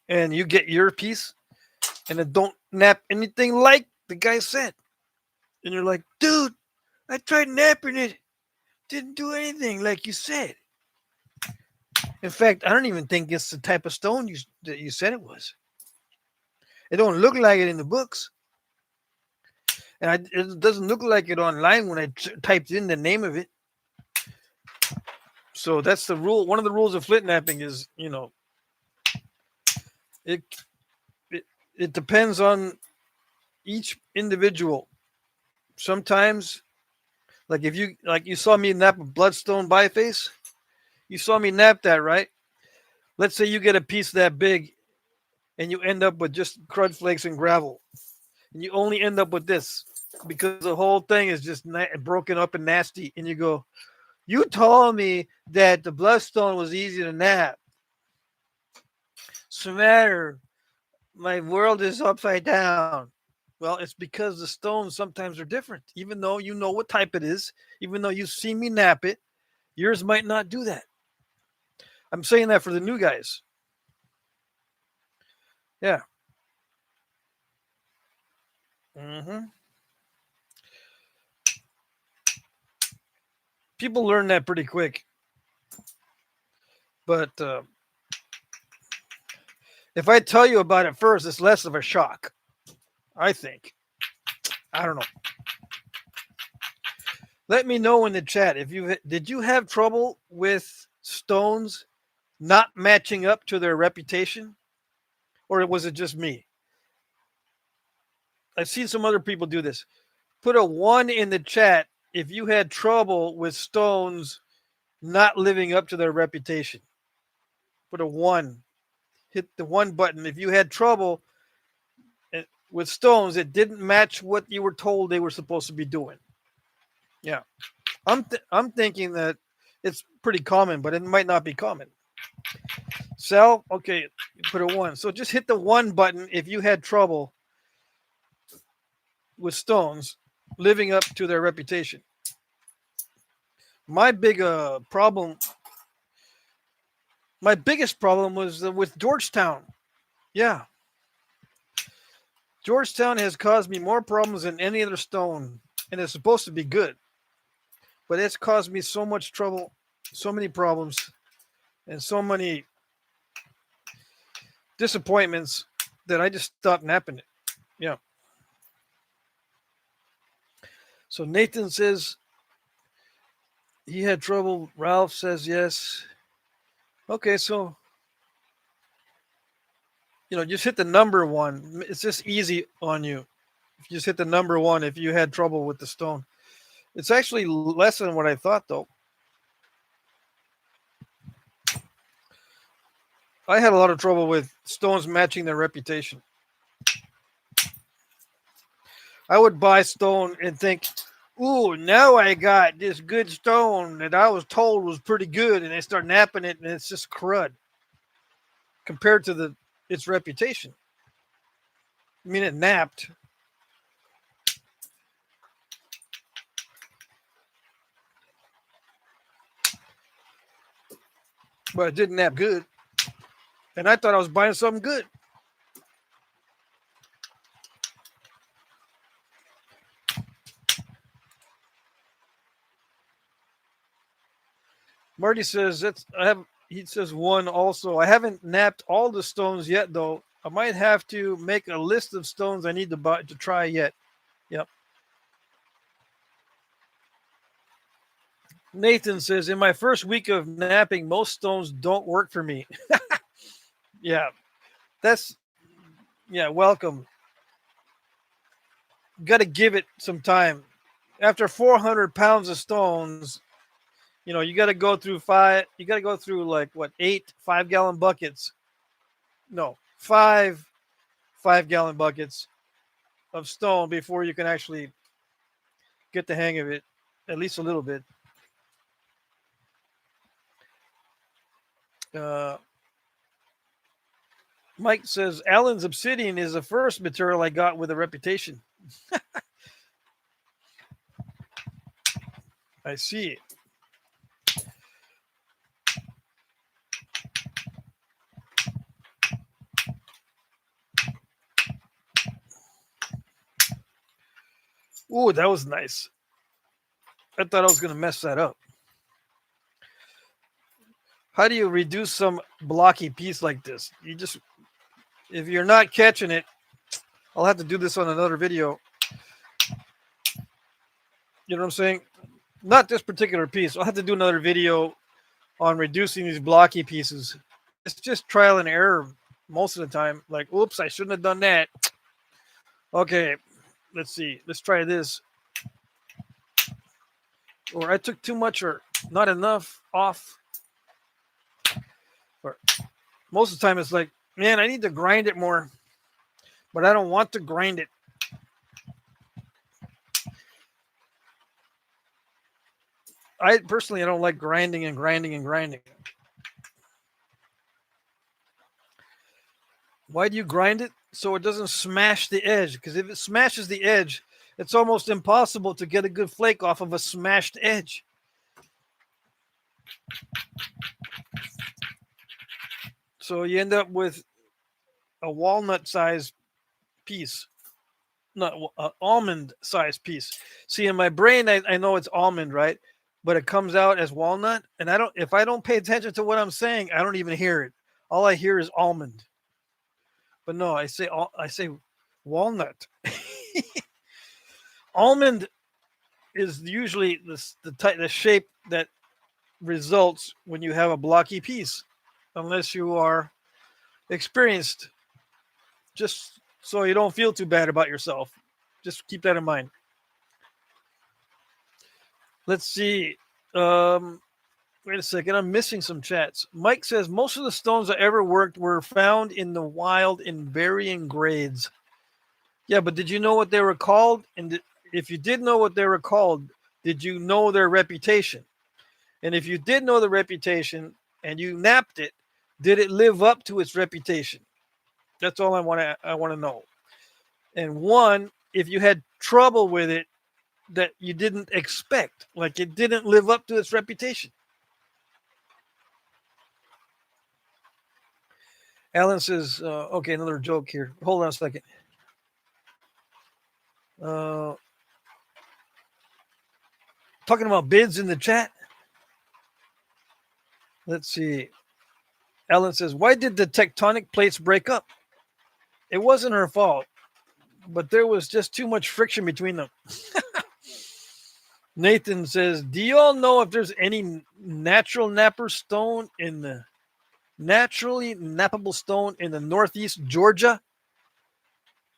and you get your piece, and it don't nap anything like the guy said. And you're like, dude, I tried napping it. Didn't do anything like you said. In fact, I don't even think it's the type of stone that you said it was. It don't look like it in the books. And it doesn't look like it online when I typed in the name of it. So that's the rule. One of the rules of Flintknapping is, it depends on each individual. Sometimes Like if you saw me nap a bloodstone biface, you saw me nap that, right? Let's say you get a piece that big and you end up with just crud flakes and gravel, and you only end up with this because the whole thing is just broken up and nasty. And you go, you told me that the bloodstone was easy to nap. What's the matter? My world is upside down. Well, it's because the stones sometimes are different. Even though you know what type it is, even though you've seen me nap it, yours might not do that. I'm saying that for the new guys. Yeah. hmm People learn that pretty quick. But if I tell you about it first, it's less of a shock. I think. I don't know. Let me know in the chat if did you have trouble with stones not matching up to their reputation, or was it just me? I've seen some other people do this. Put a 1 in the chat if you had trouble with stones not living up to their reputation. Put a 1. Hit the 1 button if you had trouble with stones that didn't match what you were told they were supposed to be doing. Yeah. I'm thinking that it's pretty common, but it might not be common. Sell, okay, put a 1. So just hit the 1 button if you had trouble with stones living up to their reputation. My biggest problem was with Georgetown. Yeah. Georgetown has caused me more problems than any other stone, and it's supposed to be good. But it's caused me so much trouble, so many problems, and so many disappointments that I just stopped napping it. Yeah. So Nathan says he had trouble. Ralph says yes. Okay, so just hit the number 1. It's just easy on you. If you just hit the number 1 if you had trouble with the stone. It's actually less than what I thought, though. I had a lot of trouble with stones matching their reputation. I would buy stone and think, ooh, now I got this good stone that I was told was pretty good, and they start napping it, and it's just crud compared to its reputation. I mean, it napped. But it didn't nap good. And I thought I was buying something good. Marty says he says 1 also. I haven't napped all the stones yet though. I might have to make a list of stones I need to buy to try yet. Yep. Nathan says, in my first week of napping, most stones don't work for me. Yeah. Welcome. Got to give it some time. After 400 pounds of stones, you got to go through 8 5-gallon buckets. No, 5 5-gallon buckets of stone before you can actually get the hang of it, at least a little bit. Mike says, Allen's obsidian is the first material I got with a reputation. I see. Ooh, that was nice. I thought I was going to mess that up. How do you reduce some blocky piece like this? If you're not catching it, I'll have to do this on another video. You know what I'm saying? Not this particular piece. I'll have to do another video on reducing these blocky pieces. It's just trial and error most of the time. Like, oops, I shouldn't have done that. Okay, let's see. Let's try this. or I took too much or not enough off. Or most of the time it's like, man, I need to grind it more, but I don't want to grind it. I personally, I don't like grinding and grinding and grinding. Why do you grind it? So it doesn't smash the edge. Because if it smashes the edge, it's almost impossible to get a good flake off of a smashed edge. So you end up with a walnut size piece, not an almond size piece. See, in my brain, I know it's almond, right? But it comes out as walnut, and if I don't pay attention to what I'm saying, I don't even hear it. All I hear is almond. But no, I say walnut. Almond is usually the shape that results when you have a blocky piece, unless you are experienced. Just so you don't feel too bad about yourself. Just keep that in mind. Let's see. Wait a second. I'm missing some chats. Mike says most of the stones I ever worked were found in the wild in varying grades. Yeah, but did you know what they were called? And if you did know what they were called, did you know their reputation? And if you did know the reputation and you napped it, did it live up to its reputation? That's all I want to know. And one, if you had trouble with it that you didn't expect, like it didn't live up to its reputation. Alan says, okay, another joke here. Hold on a second. Talking about bids in the chat. Let's see. Alan says, why did the tectonic plates break up? It wasn't her fault, but there was just too much friction between them. Nathan says, do you all know if there's any natural napper stone in the naturally nappable stone in the Northeast Georgia?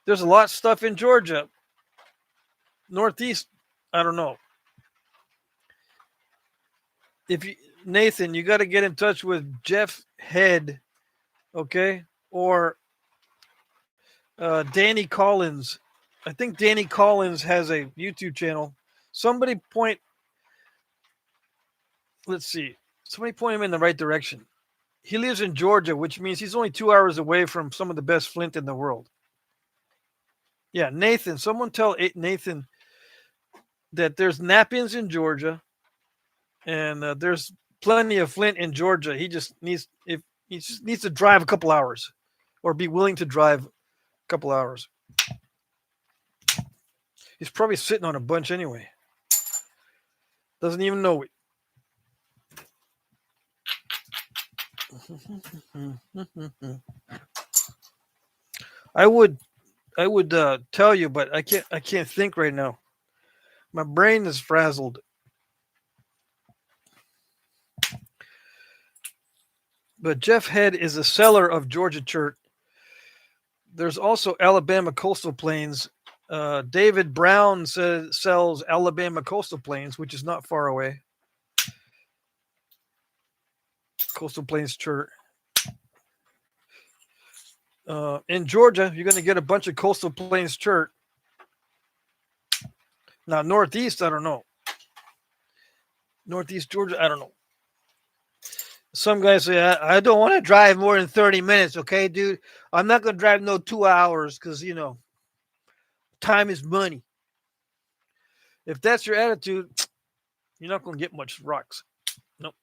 There's a lot of stuff in Georgia. Northeast, I don't know. Nathan, you got to get in touch with Jeff Head, okay, or Danny Collins. I think Danny Collins has a YouTube channel. Let's see. Somebody point him in the right direction. He lives in Georgia, which means he's only 2 hours away from some of the best flint in the world. Yeah, Nathan. Someone tell Nathan that there's Knappings in Georgia, and there's plenty of flint in Georgia. He just needs to drive a couple hours, or be willing to drive a couple hours. He's probably sitting on a bunch anyway. Doesn't even know it. I would tell you, but I can't think right now. My brain is frazzled. But Jeff Head is a seller of Georgia chert. There's also Alabama Coastal Plains. David Brown sells Alabama Coastal Plains, which is not far away. Coastal Plains chert. In Georgia, you're going to get a bunch of Coastal Plains chert. Now, Northeast, I don't know. Northeast Georgia, I don't know. Some guys say, I don't want to drive more than 30 minutes, okay, dude? I'm not going to drive no 2 hours because, time is money. If that's your attitude, you're not going to get much rocks. Nope.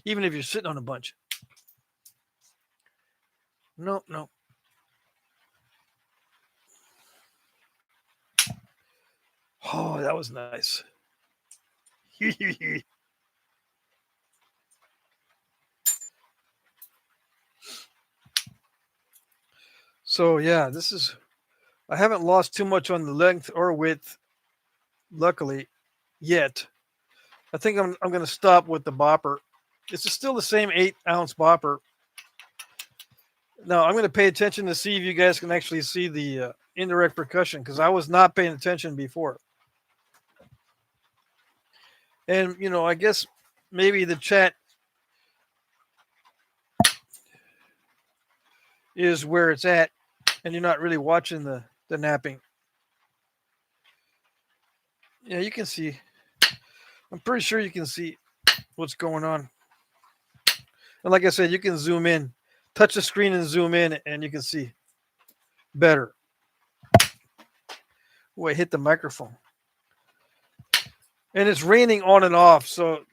Even if you're sitting on a bunch. No. Oh, that was nice. So, yeah, I haven't lost too much on the length or width, luckily, yet. I think I'm going to stop with the bopper. It's still the same 8-ounce bopper. Now, I'm going to pay attention to see if you guys can actually see the indirect percussion, because I was not paying attention before. And, I guess maybe the chat is where it's at, and you're not really watching the napping. Yeah, you can see. I'm pretty sure you can see what's going on. And like I said, you can zoom in, touch the screen and zoom in, and you can see better. Oh, I hit the microphone. And it's raining on and off, so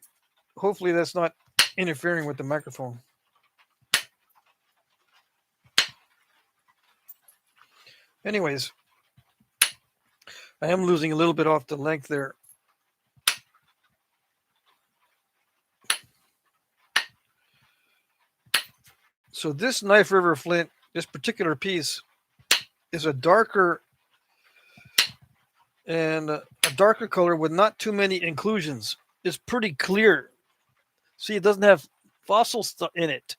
hopefully that's not interfering with the microphone. Anyways, I am losing a little bit off the length there. So this Knife River flint, this particular piece, is a darker and a darker color with not too many inclusions. It's pretty clear. See, it doesn't have fossil stuff in it.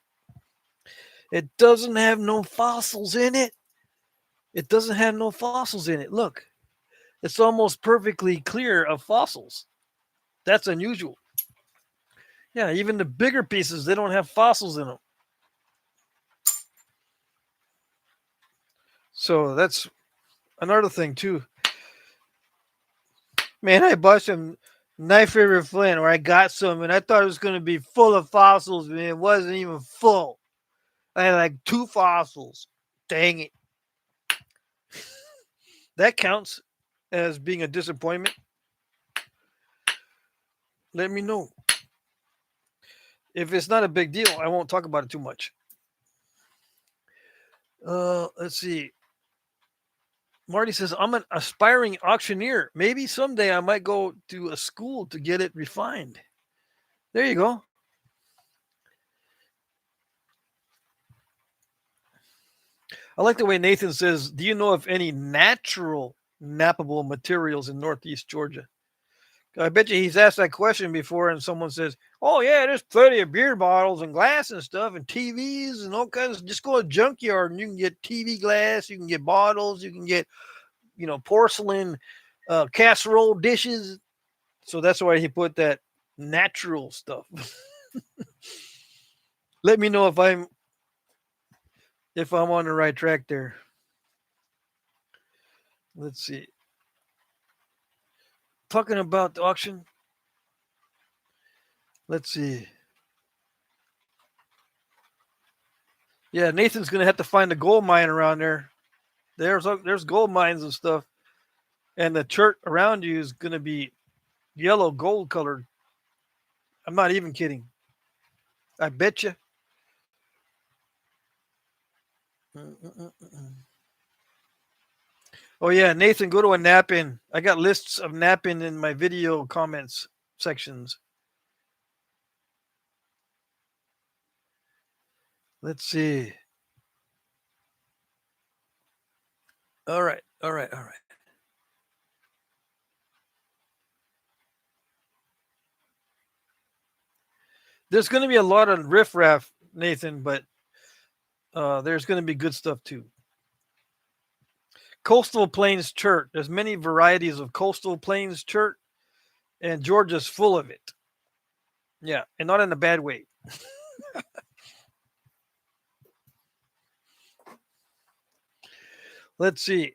It doesn't have no fossils in it. It doesn't have no fossils in it. Look, it's almost perfectly clear of fossils. That's unusual. Yeah, even the bigger pieces, they don't have fossils in them. So that's another thing too. Man, I bought some Knife River flint, or I got some, and I thought it was going to be full of fossils, man. It wasn't even full. I had like 2 fossils. Dang it. That counts as being a disappointment. Let me know. If it's not a big deal, I won't talk about it too much. Let's see. Marty says, I'm an aspiring auctioneer. Maybe someday I might go to a school to get it refined. There you go. I like the way Nathan says, do you know of any natural nappable materials in Northeast Georgia? I bet you he's asked that question before, and someone says, oh, yeah, there's plenty of beer bottles and glass and stuff and TVs and all kinds of, just go to a junkyard and you can get TV glass, you can get bottles, you can get, porcelain casserole dishes. So that's why he put that natural stuff. Let me know if I'm on the right track there. Let's see. Talking about the auction. Let's see. Yeah, Nathan's gonna have to find a gold mine around there. There's gold mines and stuff, and the chert around you is gonna be yellow gold colored. I'm not even kidding. I bet you. Oh yeah, Nathan, go to a Knapping. I got lists of Knapping in my video comments sections. Let's see. All right. There's going to be a lot of riffraff, Nathan, but there's going to be good stuff too. Coastal Plains chert. There's many varieties of coastal plains chert, and Georgia's full of it. Yeah, and not in a bad way. Let's see.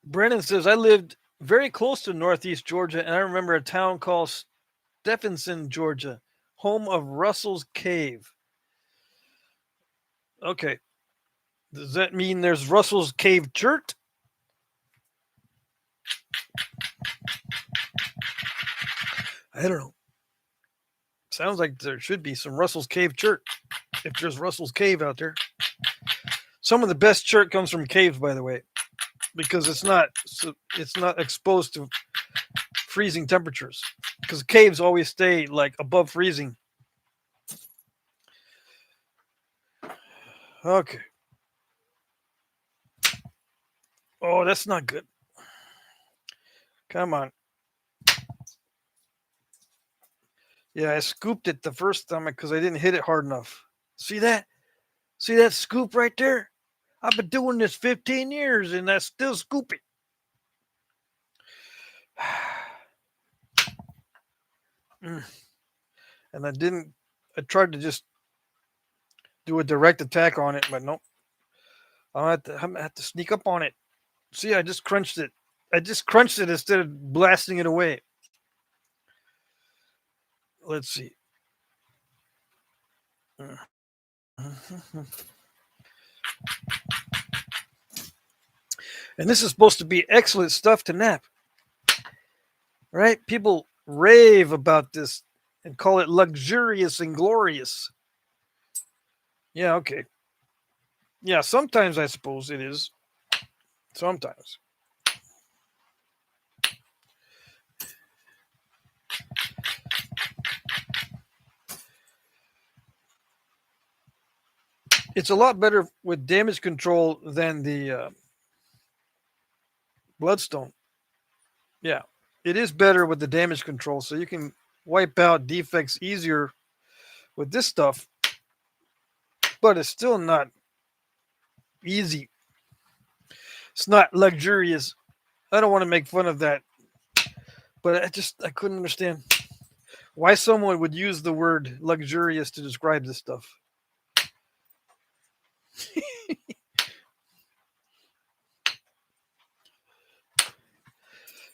Brennan says, I lived very close to Northeast Georgia, and I remember a town called Stephenson, Georgia, home of Russell's Cave. Okay. Does that mean there's Russell's Cave Chert? I don't know. Sounds like there should be some Russell's Cave Chert if there's Russell's Cave out there. Some of the best chert comes from caves, by the way, because it's not exposed to freezing temperatures. Because caves always stay like above freezing. Okay. Oh, that's not good. Come on. Yeah, I scooped it the first time because I didn't hit it hard enough. See that? See that scoop right there? I've been doing this 15 years and I still scoop it. And I tried to just do a direct attack on it, but nope. I'm gonna have to sneak up on it. See, I just crunched it. I just crunched it instead of blasting it away. Let's see. And this is supposed to be excellent stuff to nap, right? People rave about this and call it luxurious and glorious. Yeah, okay. Yeah, sometimes I suppose it is. Sometimes. It's a lot better with damage control than the Bloodstone. Yeah, it is better with the damage control, so you can wipe out defects easier with this stuff, but it's still not easy. It's not luxurious. I don't want to make fun of that, but I couldn't understand why someone would use the word luxurious to describe this stuff.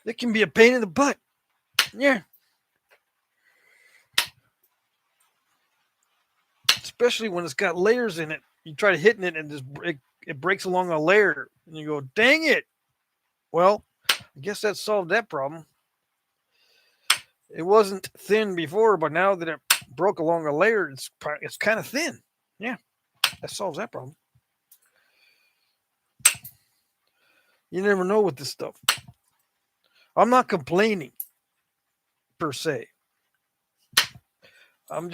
It can be a pain in the butt. Yeah. Especially when it's got layers in it. You try to hitting it and it breaks along a layer. And you go, dang it. Well, I guess that solved that problem. It wasn't thin before, but now that it broke along a layer, it's kind of thin. Yeah, that solves that problem. You never know with this stuff. I'm not complaining per se. I'm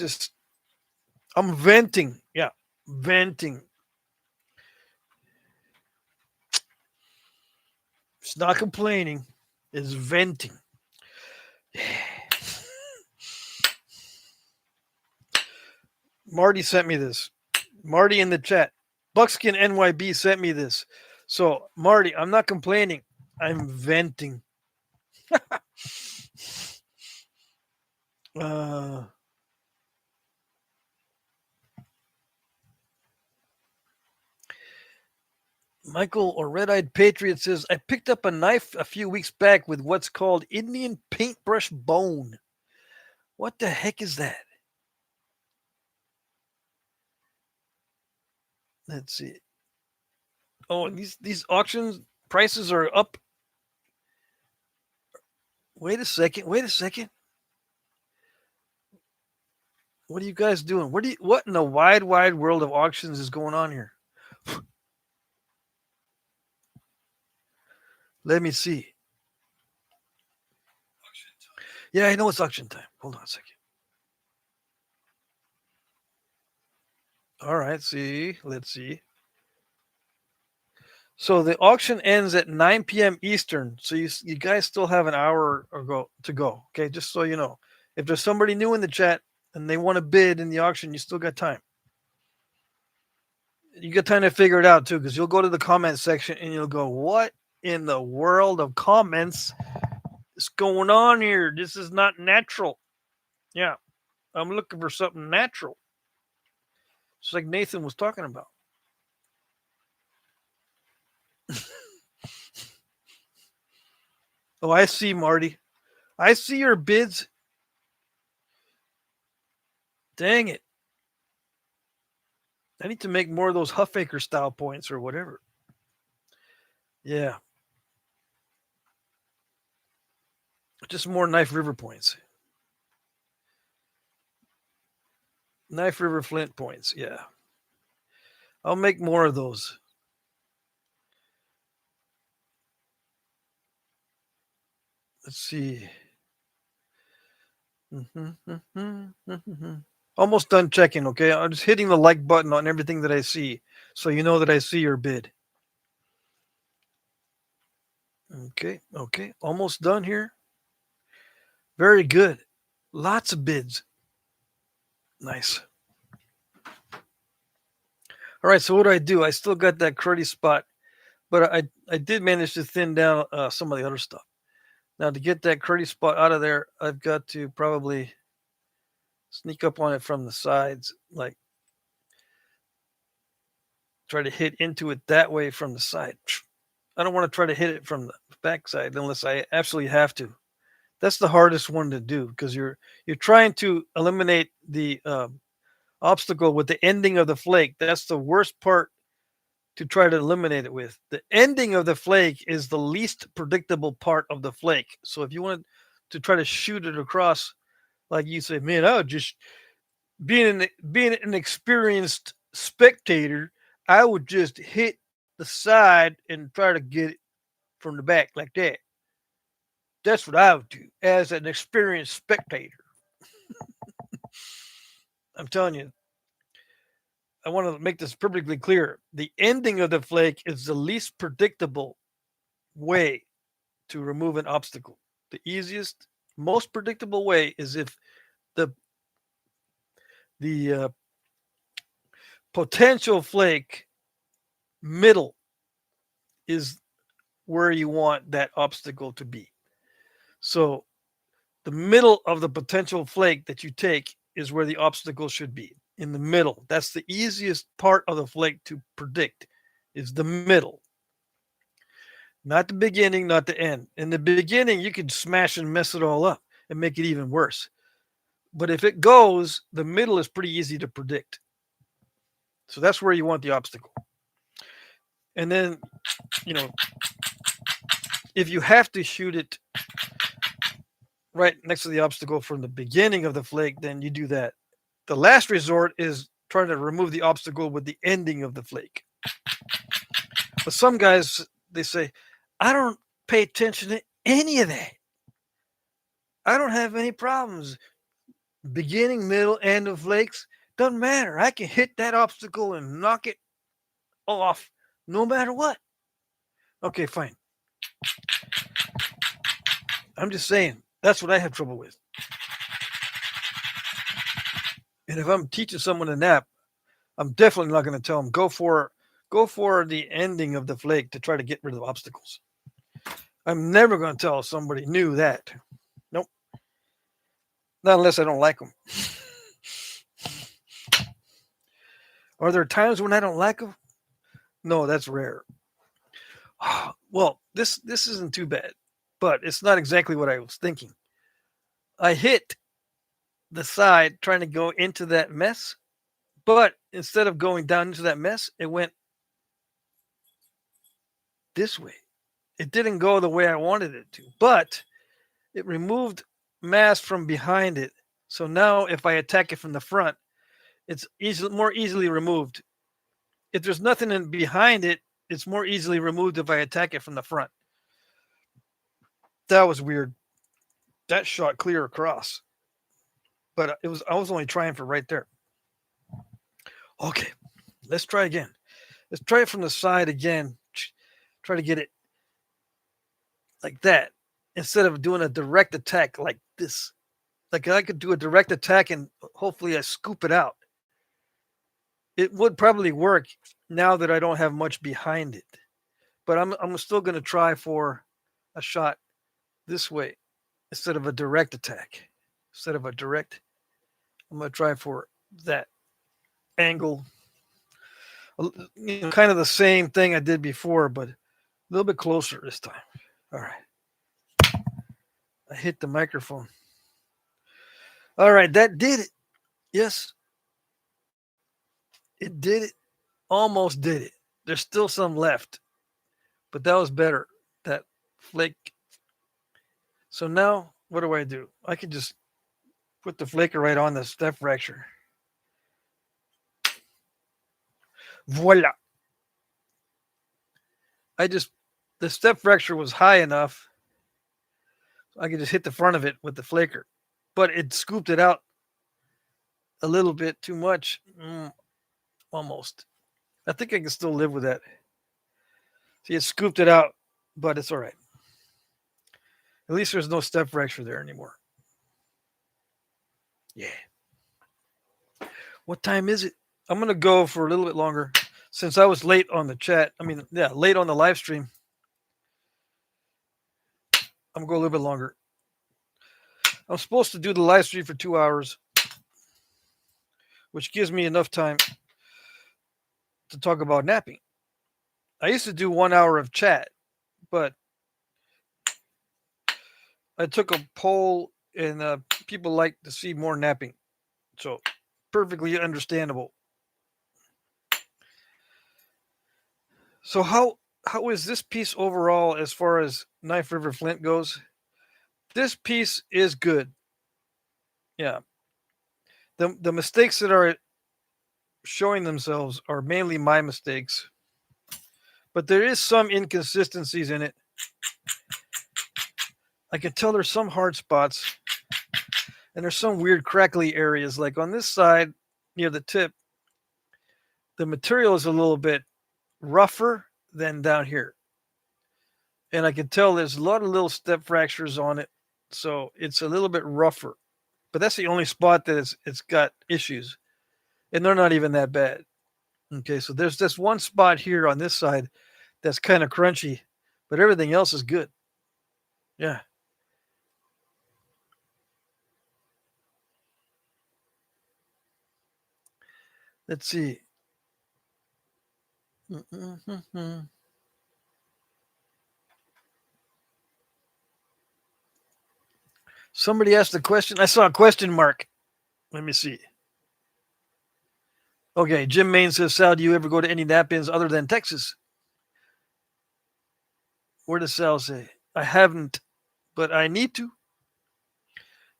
venting. Yeah, venting. It's not complaining. It's venting. Marty sent me this. Marty in the chat. Buckskin NYB sent me this. So, Marty, I'm not complaining. I'm venting. Michael or Red Eyed Patriot says, I picked up a knife a few weeks back with what's called Indian paintbrush bone. What the heck is that? Let's see. Oh, these auctions prices are up. Wait a second. What are you guys doing? What in the wide world of auctions is going on here? Let me see. Yeah, I know it's auction time. Hold on a second. All right, let's see. So the auction ends at 9 p.m. Eastern. So you guys still have an hour to go. Okay, just so you know. If there's somebody new in the chat and they want to bid in the auction, you still got time. You got time to figure it out too, because you'll go to the comment section and you'll go, what in the world of comments is going on here? This is not natural. Yeah, I'm looking for something natural. It's like Nathan was talking about. Oh, I see, Marty. I see your bids. Dang it. I need to make more of those Huffaker style points or whatever. Yeah. Just more Knife River points. Knife River Flint points. Yeah. I'll make more of those. Let's see. Almost done checking, okay? I'm just hitting the like button on everything that I see, so you know that I see your bid. Okay. Almost done here. Very good. Lots of bids. Nice. All right, so what do? I still got that cruddy spot, but I did manage to thin down some of the other stuff. Now to get that curdy spot out of there, I've got to probably sneak up on it from the sides, like try to hit into it that way from the side. I don't want to try to hit it from the backside unless I absolutely have to. That's the hardest one to do because you're trying to eliminate the obstacle with the ending of the flake. That's the worst part to try to eliminate it with. The ending of the flake is the least predictable part of the flake. So if you want to try to shoot it across, like you say, man, I would just being an experienced spectator, I would just hit the side and try to get it from the back like that. That's what I would do as an experienced spectator. I'm telling you, I want to make this perfectly clear. The ending of the flake is the least predictable way to remove an obstacle. The easiest, most predictable way is if the the potential flake middle is where you want that obstacle to be. So the middle of the potential flake that you take is where the obstacle should be. In the middle. That's the easiest part of the flake to predict is the middle. Not the beginning, not the end. In the beginning, you could smash and mess it all up and make it even worse. But if it goes, the middle is pretty easy to predict. So that's where you want the obstacle. And then, you know, if you have to shoot it right next to the obstacle from the beginning of the flake, then you do that. The last resort is trying to remove the obstacle with the ending of the flake. But some guys, they say, I don't pay attention to any of that. I don't have any problems. Beginning, middle, end of flakes, doesn't matter. I can hit that obstacle and knock it off no matter what. Okay, fine. I'm just saying, that's what I have trouble with. And if I'm teaching someone to nap, I'm definitely not going to tell them go for the ending of the flake to try to get rid of obstacles. I'm never going to tell somebody new that. Nope. Not unless I don't like them. Are there times when I don't like them? No, that's rare. Well, this isn't too bad, but it's not exactly what I was thinking. I hit the side trying to go into that mess, but instead of going down into that mess, it went this way. It didn't go the way I wanted it to, but it removed mass from behind it. So now if I attack it from the front, it's more easily removed. If there's nothing in behind it, it's more easily removed if I attack it from the front. That was weird. That shot clear across. But I was only trying for right there. Okay, let's try again. Let's try it from the side again. Try to get it like that instead of doing a direct attack like this. Like I could do a direct attack and hopefully I scoop it out. It would probably work now that I don't have much behind it. But I'm still going to try for a shot this way instead of a direct attack. Instead of a direct, I'm going to try for that angle. You know, kind of the same thing I did before, but a little bit closer this time. All right. I hit the microphone. All right, that did it. Yes. It did it. Almost did it. There's still some left. But that was better. That flake. So now, what do I do? I can just put the flaker right on the step fracture. Voila. The step fracture was high enough. I could just hit the front of it with the flaker. But it scooped it out a little bit too much. Almost. I think I can still live with that. See, it scooped it out, but it's all right. At least there's no step fracture there anymore. Yeah. What time is it? I'm going to go for a little bit longer since I was late on the chat. Late on the live stream. I'm going to go a little bit longer. I'm supposed to do the live stream for 2 hours, which gives me enough time to talk about napping. I used to do 1 hour of chat, but I took a poll and people like to see more napping. So, perfectly understandable. So, how is this piece overall as far as Knife River Flint goes? This piece is good. Yeah. The mistakes that are showing themselves are mainly my mistakes. But there is some inconsistencies in it. I can tell there's some hard spots and there's some weird crackly areas. Like on this side near the tip, the material is a little bit rougher than down here. And I can tell there's a lot of little step fractures on it. So it's a little bit rougher. But that's the only spot that it's got issues. And they're not even that bad. Okay, so there's this one spot here on this side that's kind of crunchy, but everything else is good. Yeah. Let's see. Somebody asked a question. I saw a question mark. Let me see. Okay, Jim Main says, Sal, do you ever go to any nap ins other than Texas? Where does Sal say? I haven't, but I need to.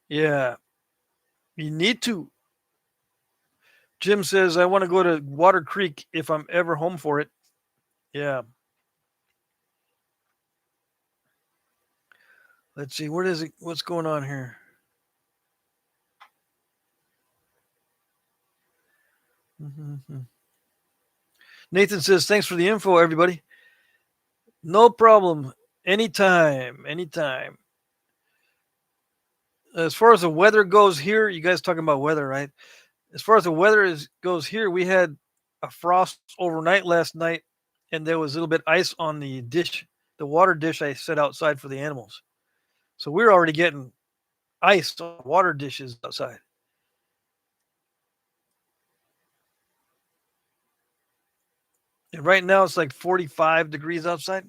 Yeah, you need to. Jim says, I want to go to Water Creek if I'm ever home for it. Yeah. Let's see. Where is it? What's going on here? Nathan says, thanks for the info, everybody. No problem. Anytime. Anytime. As far as the weather goes here, you guys talking about weather, right? As far as the weather goes here, we had a frost overnight last night, and there was a little bit ice on the dish, the water dish I set outside for the animals. So we're already getting ice on water dishes outside. And right now it's like 45 degrees outside.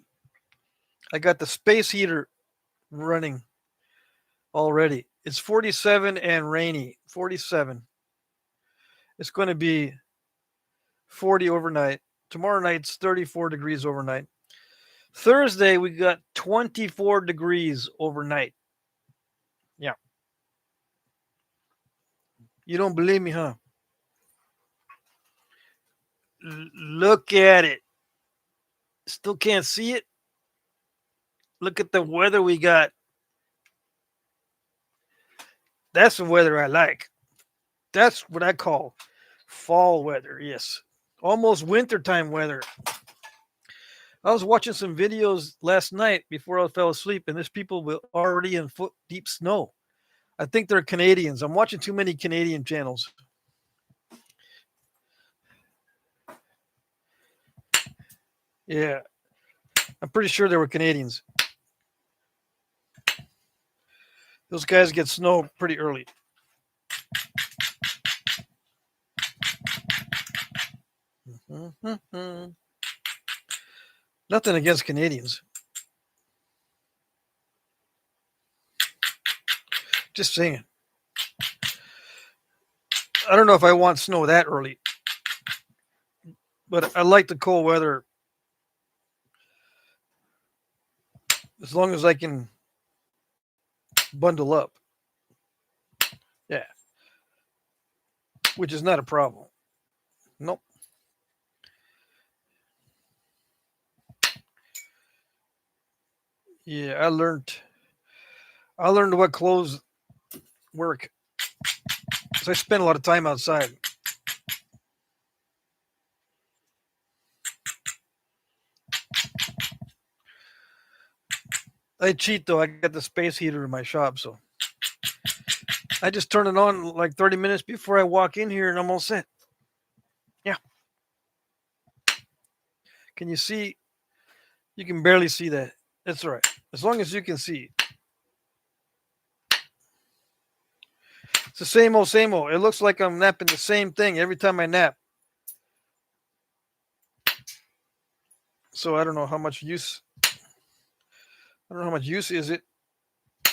I got the space heater running already. It's 47 and rainy. 47. It's going to be 40 overnight. Tomorrow night's 34 degrees overnight. Thursday, we got 24 degrees overnight. Yeah. You don't believe me, huh? Look at it. Still can't see it. Look at the weather we got. That's the weather I like. That's what I call fall weather. Yes. Almost wintertime weather. I was watching some videos last night before I fell asleep, and there's people already in foot deep snow. I think they're Canadians. I'm watching too many Canadian channels. Yeah. I'm pretty sure they were Canadians. Those guys get snow pretty early. Nothing against Canadians. Just saying. I don't know if I want snow that early, but I like the cold weather as long as I can bundle up. Yeah. Which is not a problem. Nope. Yeah, I learned what clothes work. So I spend a lot of time outside. I cheat though. I got the space heater in my shop, so I just turn it on like 30 minutes before I walk in here and I'm all set. Yeah. Can you see? You can barely see that. That's all right. As long as you can see. It's the same old, same old. It looks like I'm napping the same thing every time I nap. So I don't know how much use. I don't know how much use is it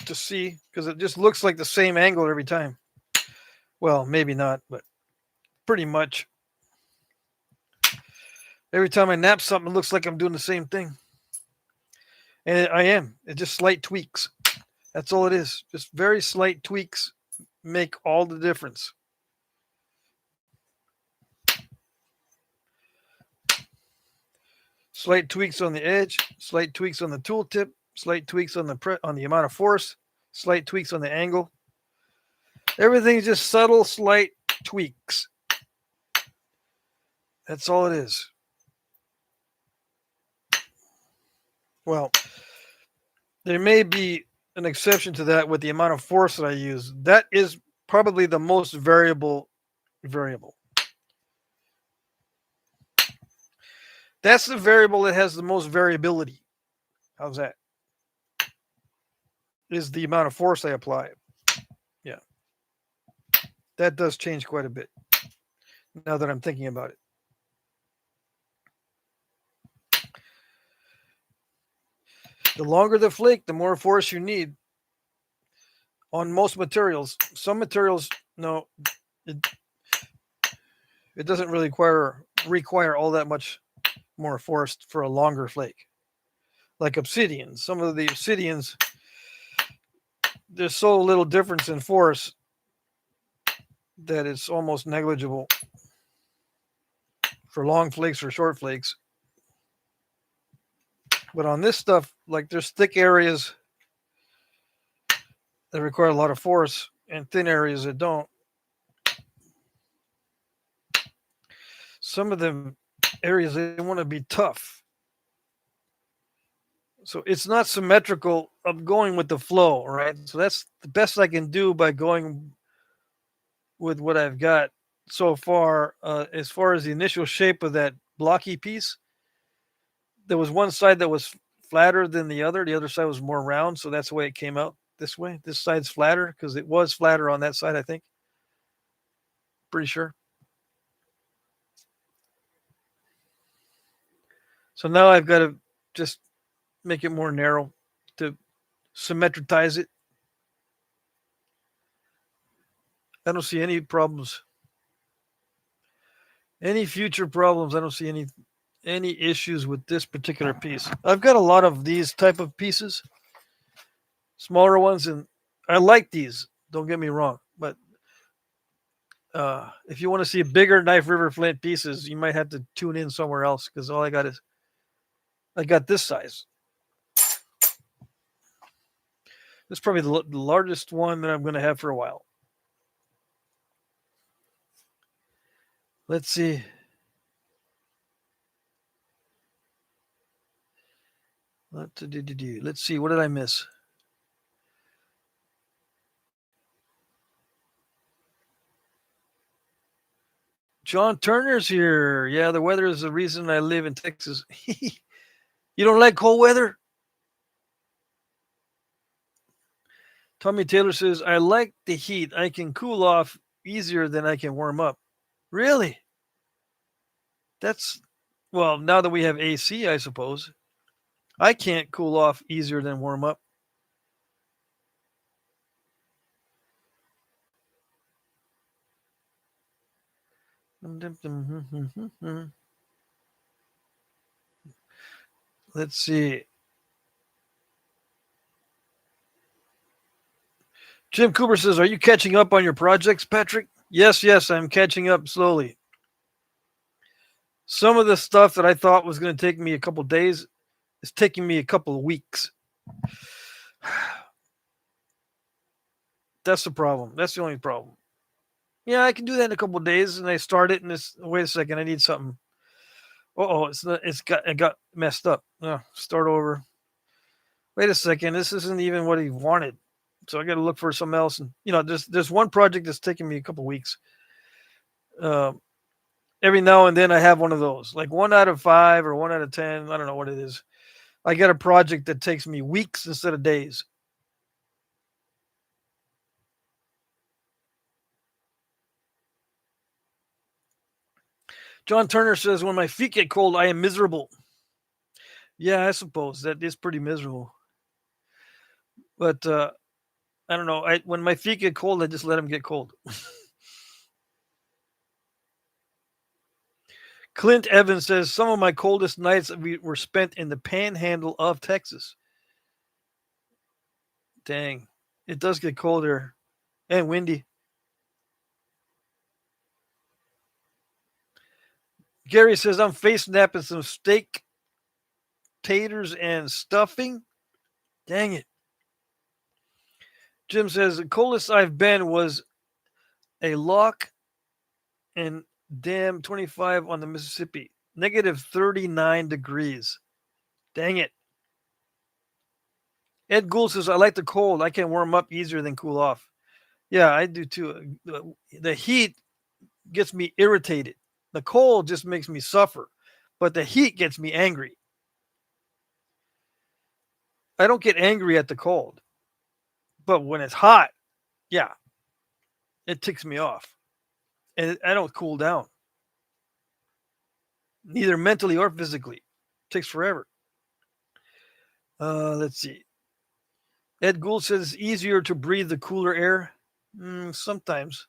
to see because it just looks like the same angle every time. Well, maybe not, but pretty much. Every time I nap something, it looks like I'm doing the same thing. And I am. It's just slight tweaks. That's all it is. Just very slight tweaks make all the difference. Slight tweaks on the edge, slight tweaks on the tooltip, slight tweaks on the amount of force, slight tweaks on the angle. Everything's just subtle, slight tweaks. That's all it is. Well, there may be an exception to that with the amount of force that I use. That is probably the most variable. That's the variable that has the most variability. How's that? Is the amount of force I apply. Yeah. That does change quite a bit now that I'm thinking about it. The longer the flake, the more force you need on most materials. Some materials, no, it doesn't really require all that much more force for a longer flake. Like obsidian. Some of the obsidians, there's so little difference in force that it's almost negligible for long flakes or short flakes. But on this stuff, like there's thick areas that require a lot of force and thin areas that don't. Some of them areas they want to be tough. So it's not symmetrical. I'm going with the flow, right? So that's the best I can do by going with what I've got so far. As far as the initial shape of that blocky piece, there was one side that was flatter than the other side was more round, so that's the way it came out this way. This side's flatter because it was flatter on that side, I think. Pretty sure. So now I've got to just make it more narrow to symmetritize it. I don't see any problems. Any future problems, I don't see any issues with this particular piece. I've got a lot of these type of pieces, smaller ones, and I like these. Don't get me wrong, but if you want to see bigger knife river flint pieces, you might have to tune in somewhere else because all I got this size. This is probably the largest one that I'm going to have for a while. Let's see. Let's see. What did I miss? John Turner's here. Yeah, the weather is the reason I live in Texas. You don't like cold weather? Tommy Taylor says, I like the heat. I can cool off easier than I can warm up. Really? That's, well, now that we have AC, I suppose. I can't cool off easier than warm up. Let's see. Jim Cooper says, are you catching up on your projects, Patrick? Yes, I'm catching up slowly. Some of the stuff that I thought was going to take me a couple days is taking me a couple of weeks. That's the problem. That's the only problem. Yeah, I can do that in a couple of days, and I start it, and it's, wait a second, I need something. It got messed up. Start over. Wait a second, this isn't even what he wanted. So I got to look for something else. And there's one project that's taking me a couple of weeks. Every now and then I have one of those, like 1 out of 5 or 1 out of 10. I don't know what it is. I get a project that takes me weeks instead of days. John Turner says, when my feet get cold, I am miserable. Yeah, I suppose that is pretty miserable. But I don't know. When my feet get cold, I just let them get cold. Clint Evans says, some of my coldest nights were spent in the panhandle of Texas. Dang. It does get colder and windy. Gary says, I'm face napping some steak, taters, and stuffing. Dang it. Jim says, the coldest I've been was a lock and dam 25 on the Mississippi. Negative 39 degrees. Dang it. Ed Gould says, I like the cold. I can warm up easier than cool off. Yeah, I do too. The heat gets me irritated. The cold just makes me suffer, but the heat gets me angry. I don't get angry at the cold, but when it's hot, yeah, it ticks me off. And I don't cool down, neither mentally or physically. It takes forever. Let's see. Ed Gould says it's easier to breathe the cooler air. Sometimes.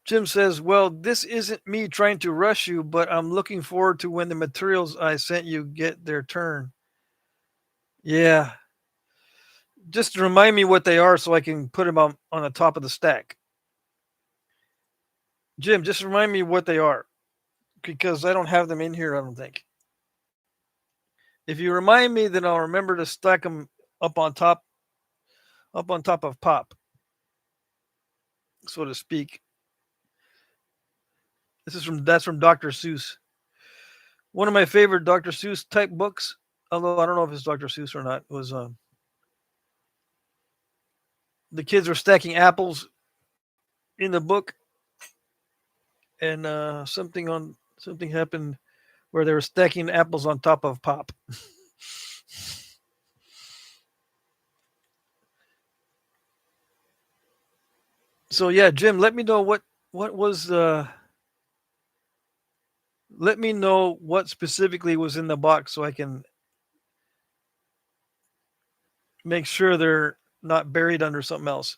Jim says, well, this isn't me trying to rush you, but I'm looking forward to when the materials I sent you get their turn. Yeah. Just remind me what they are so I can put them on the top of the stack. Jim, just remind me what they are because I don't have them in here, I don't think. If you remind me, then I'll remember to stack them up on top of Pop, so to speak. That's from Dr. Seuss. One of my favorite Dr. Seuss type books, although I don't know if it's Dr. Seuss or not, was the kids were stacking apples in the book, and something happened where they were stacking apples on top of Pop. So yeah, Jim, let me know what was let me know what specifically was in the box so I can make sure they're not buried under something else.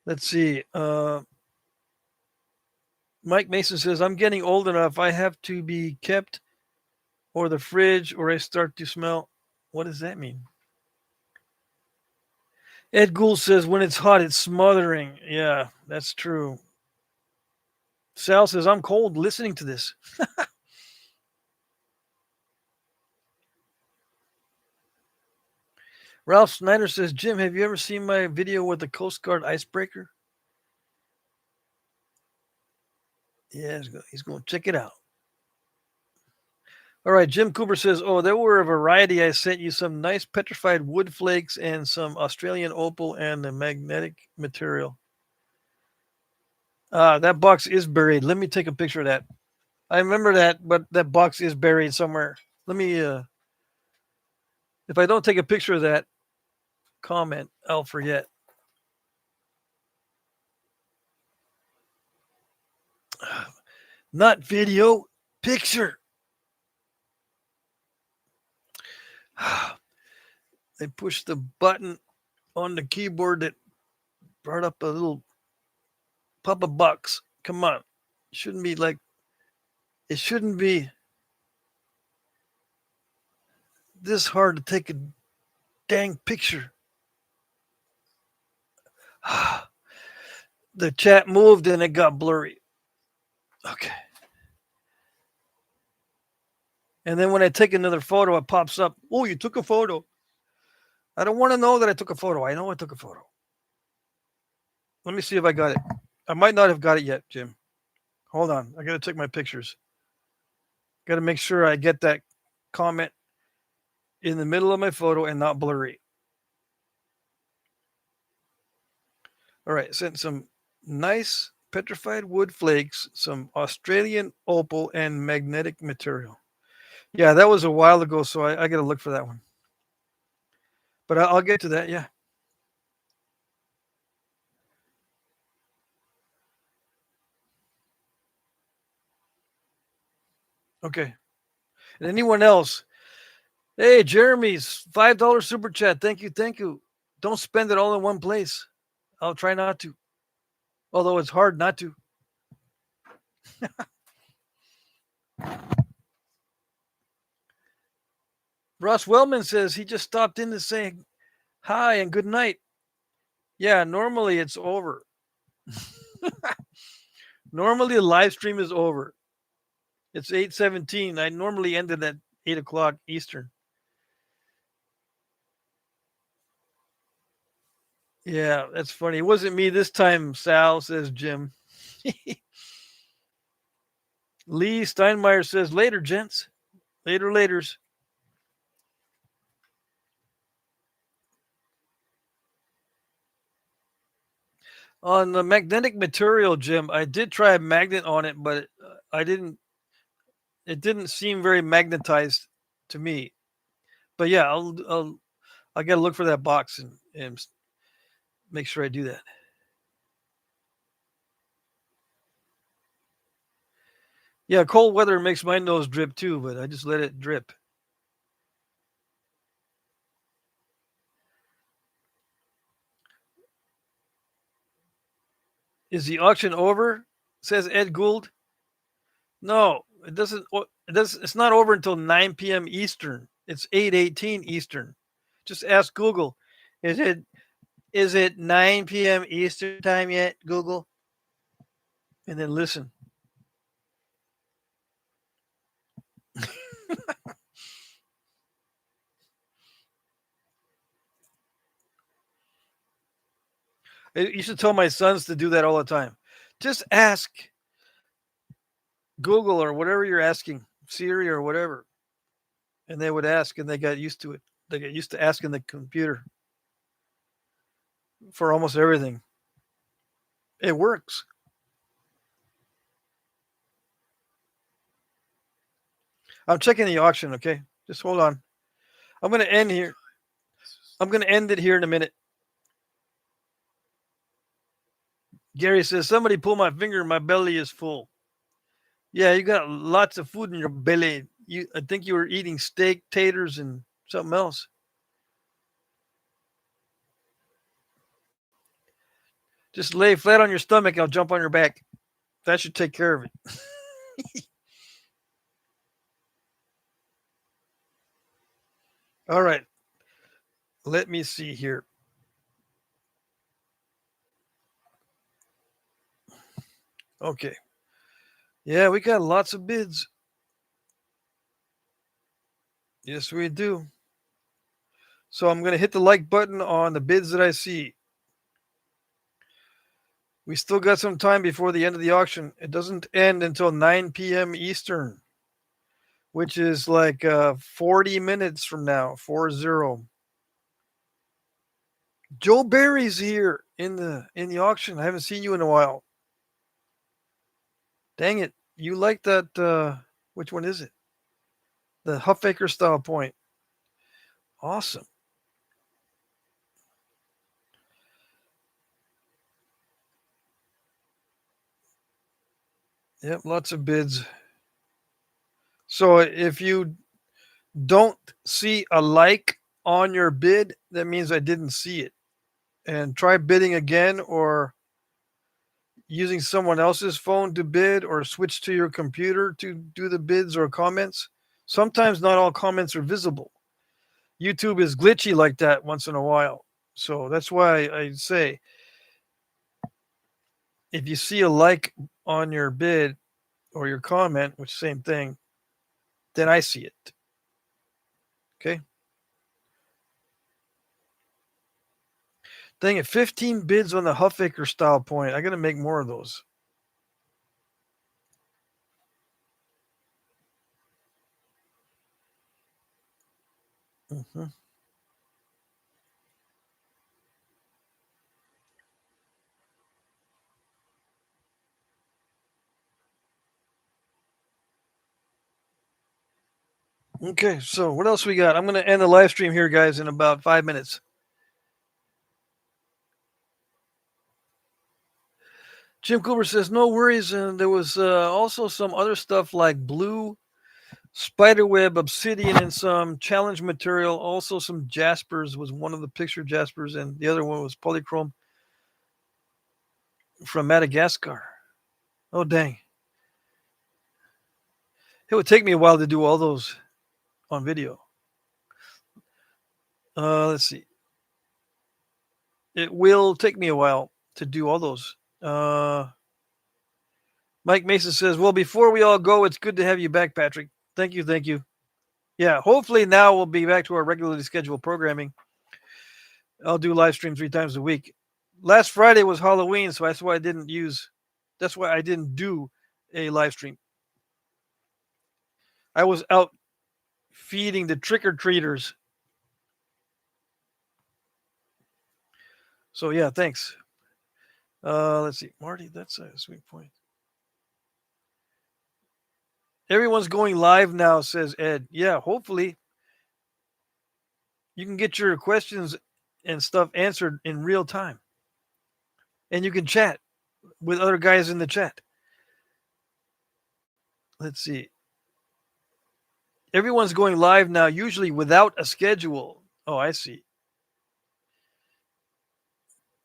Let's see. Mike Mason says, I'm getting old enough. I have to be kept or the fridge or I start to smell. What does that mean? Ed Gould says, when it's hot, it's smothering. Yeah, that's true. Sal says, I'm cold listening to this. Ralph Snyder says, Jim, have you ever seen my video with the Coast Guard icebreaker? Yeah, he's going to check it out. All right, Jim Cooper says, oh, there were a variety. I sent you some nice petrified wood flakes and some Australian opal and the magnetic material. That box is buried. Let me take a picture of that. I remember that, but that box is buried somewhere. Let me, if I don't take a picture of that comment, I'll forget. Not video, picture. I pushed the button on the keyboard that brought up a little Papa Bucks. Come on. It shouldn't be this hard to take a dang picture. The chat moved and it got blurry. Okay. And then when I take another photo, it pops up. Oh, you took a photo. I don't want to know that I took a photo. I know I took a photo. Let me see if I got it. I might not have got it yet, Jim. Hold on. I got to take my pictures. Got to make sure I get that comment in the middle of my photo and not blurry. All right. Sent some nice petrified wood flakes, some Australian opal, and magnetic material. Yeah, that was a while ago, so I got to look for that one. But I'll get to that. Yeah. Okay. And anyone else? Hey, Jeremy's $5 super chat. Thank you. Thank you. Don't spend it all in one place. I'll try not to. Although it's hard not to. Ross Wellman says he just stopped in to say hi and good night. Yeah, normally it's over. Normally the live stream is over. It's 8:17. I normally ended at 8 o'clock Eastern. Yeah, that's funny. It wasn't me this time, Sal, says Jim. Lee Steinmeier says later, gents. Later, laters. On the magnetic material, Jim, I did try a magnet on it, but I didn't. It didn't seem very magnetized to me. But yeah, I got to look for that box and make sure I do that. Yeah, cold weather makes my nose drip too, but I just let it drip. Is the auction over? Says Ed Gould. No, it doesn't. It does. It's not over until 9 p.m. Eastern. It's 8:18 Eastern. Just ask Google. Is it 9 p.m. Eastern time yet, Google? And then listen. You should tell my sons to do that all the time. Just ask Google or whatever you're asking, Siri or whatever, and they would ask, and they got used to it. They get used to asking the computer for almost everything. It works. I'm checking the auction. Okay, just hold on. I'm gonna end here. I'm gonna end it here in a minute. Gary says somebody pull my finger. My belly is full. Yeah, you got lots of food in your belly. I think you were eating steak, taters, and something else. Just lay flat on your stomach. I'll jump on your back. That should take care of it. All right. Let me see here. Okay. Yeah, we got lots of bids. Yes, we do. So I'm going to hit the like button on the bids that I see. We still got some time before the end of the auction. It doesn't end until 9 p.m. Eastern, which is like 40 minutes from now, 40. Joe Barry's here in the auction. I haven't seen you in a while. Dang it. You like that which one is it? The Huffaker style point. Awesome. Yep, lots of bids. So if you don't see a like on your bid, that means I didn't see it. And try bidding again or using someone else's phone to bid or switch to your computer to do the bids or comments. Sometimes not all comments are visible. YouTube is glitchy like that once in a while. So that's why I say if you see a like on your bid or your comment, which same thing, then I see it. Okay. Dang it, 15 bids on the Huffaker style point. I got to make more of those. Mm-hmm. Okay, so what else we got? I'm going to end the live stream here, guys, in about 5 minutes. Jim Cooper says, no worries. And there was also some other stuff like blue, spiderweb, obsidian, and some challenge material. Also, some jaspers was one of the picture jaspers, and the other one was polychrome from Madagascar. Oh, dang. It would take me a while to do all those on video. Let's see. It will take me a while to do all those. Mike Mason says, well, before we all go, it's good to have you back, Patrick. Thank you. Thank you. Yeah, hopefully now we'll be back to our regularly scheduled programming. I'll do live stream 3 times a week. Last Friday was Halloween, so that's why I didn't do a live stream. I was out feeding the trick-or-treaters. So yeah, thanks. Let's see. Marty, that's a sweet point. Everyone's going live now, says Ed. Yeah, hopefully you can get your questions and stuff answered in real time. And you can chat with other guys in the chat. Let's see. Everyone's going live now, usually without a schedule. Oh, I see.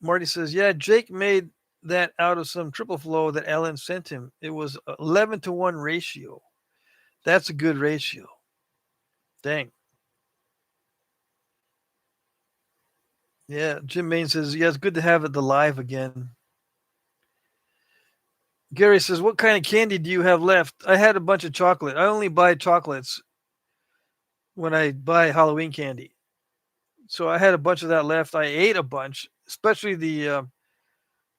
Marty says, yeah, Jake made that out of some triple flow that Alan sent him. It was 11-to-1 ratio. That's a good ratio. Dang. Yeah, Jim Main says, yeah, it's good to have it the live again. Gary says, what kind of candy do you have left? I had a bunch of chocolate. I only buy chocolates when I buy Halloween candy. So I had a bunch of that left. I ate a bunch, especially the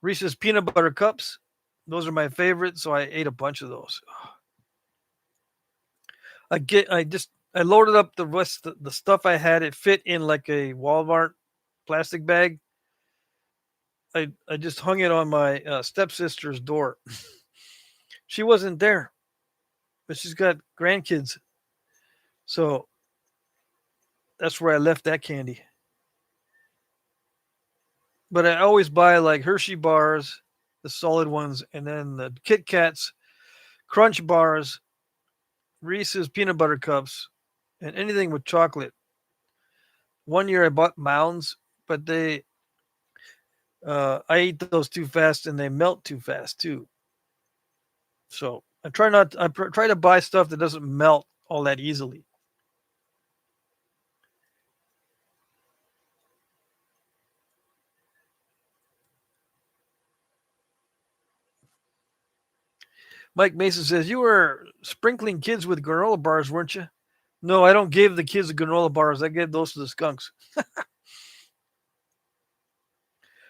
Reese's peanut butter cups. Those are my favorite, so I ate a bunch of those. I loaded up the rest the stuff I had. It fit in like a Walmart plastic bag. I just hung it on my stepsister's door. She wasn't there, but she's got grandkids, so that's where I left that candy. But I always buy like Hershey bars, the solid ones, and then the Kit Kats, Crunch bars, Reese's peanut butter cups, and anything with chocolate. One year I bought Mounds, but I eat those too fast and they melt too fast too. So I try to buy stuff that doesn't melt all that easily. Mike Mason says, you were sprinkling kids with granola bars, weren't you? No, I don't give the kids the granola bars. I give those to the skunks.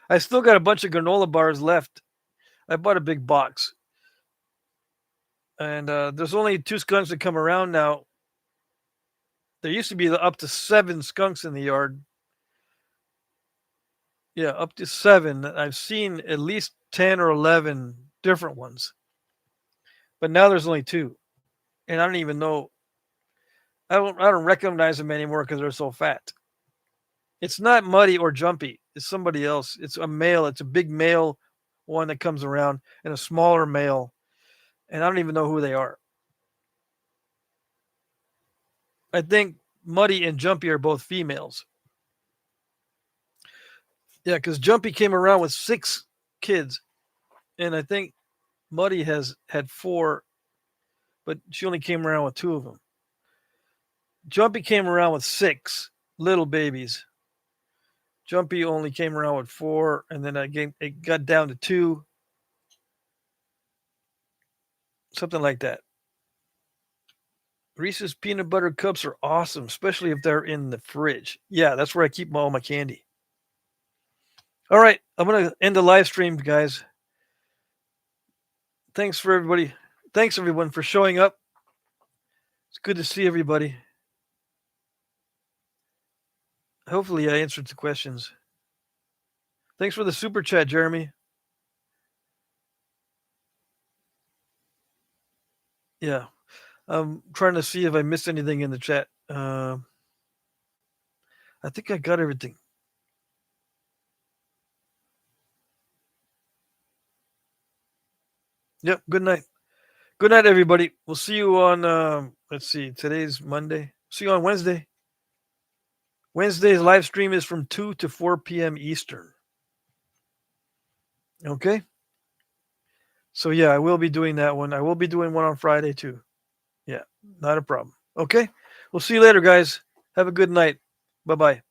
I still got a bunch of granola bars left. I bought a big box. And there's only 2 skunks that come around now. There used to be up to 7 skunks in the yard. Yeah, up to 7. I've seen at least 10 or 11 different ones. But now there's only 2. And I don't even know. I don't recognize them anymore because they're so fat. It's not Muddy or Jumpy. It's somebody else. It's a male. It's a big male one that comes around and a smaller male. And I don't even know who they are. I think Muddy and Jumpy are both females. Yeah, because Jumpy came around with 6 kids. And I think Muddy has had 4, but she only came around with 2 of them. Jumpy came around with 6 little babies. Jumpy only came around with 4, and then it got down to 2. Something like that. Reese's peanut butter cups are awesome, especially if they're in the fridge. Yeah, that's where I keep all my candy. All right, I'm going to end the live stream, guys. Thanks everyone for showing up. It's good to see everybody. Hopefully I answered the questions. Thanks for the super chat, Jeremy. Yeah. I'm trying to see if I missed anything in the chat. I think I got everything. Yep. Good night. Good night, everybody. We'll see you on. Let's see. Today's Monday. See you on Wednesday. Wednesday's live stream is from 2 to 4 p.m. Eastern. Okay. So yeah, I will be doing that one. I will be doing one on Friday too. Yeah, not a problem. Okay. We'll see you later, guys. Have a good night. Bye bye.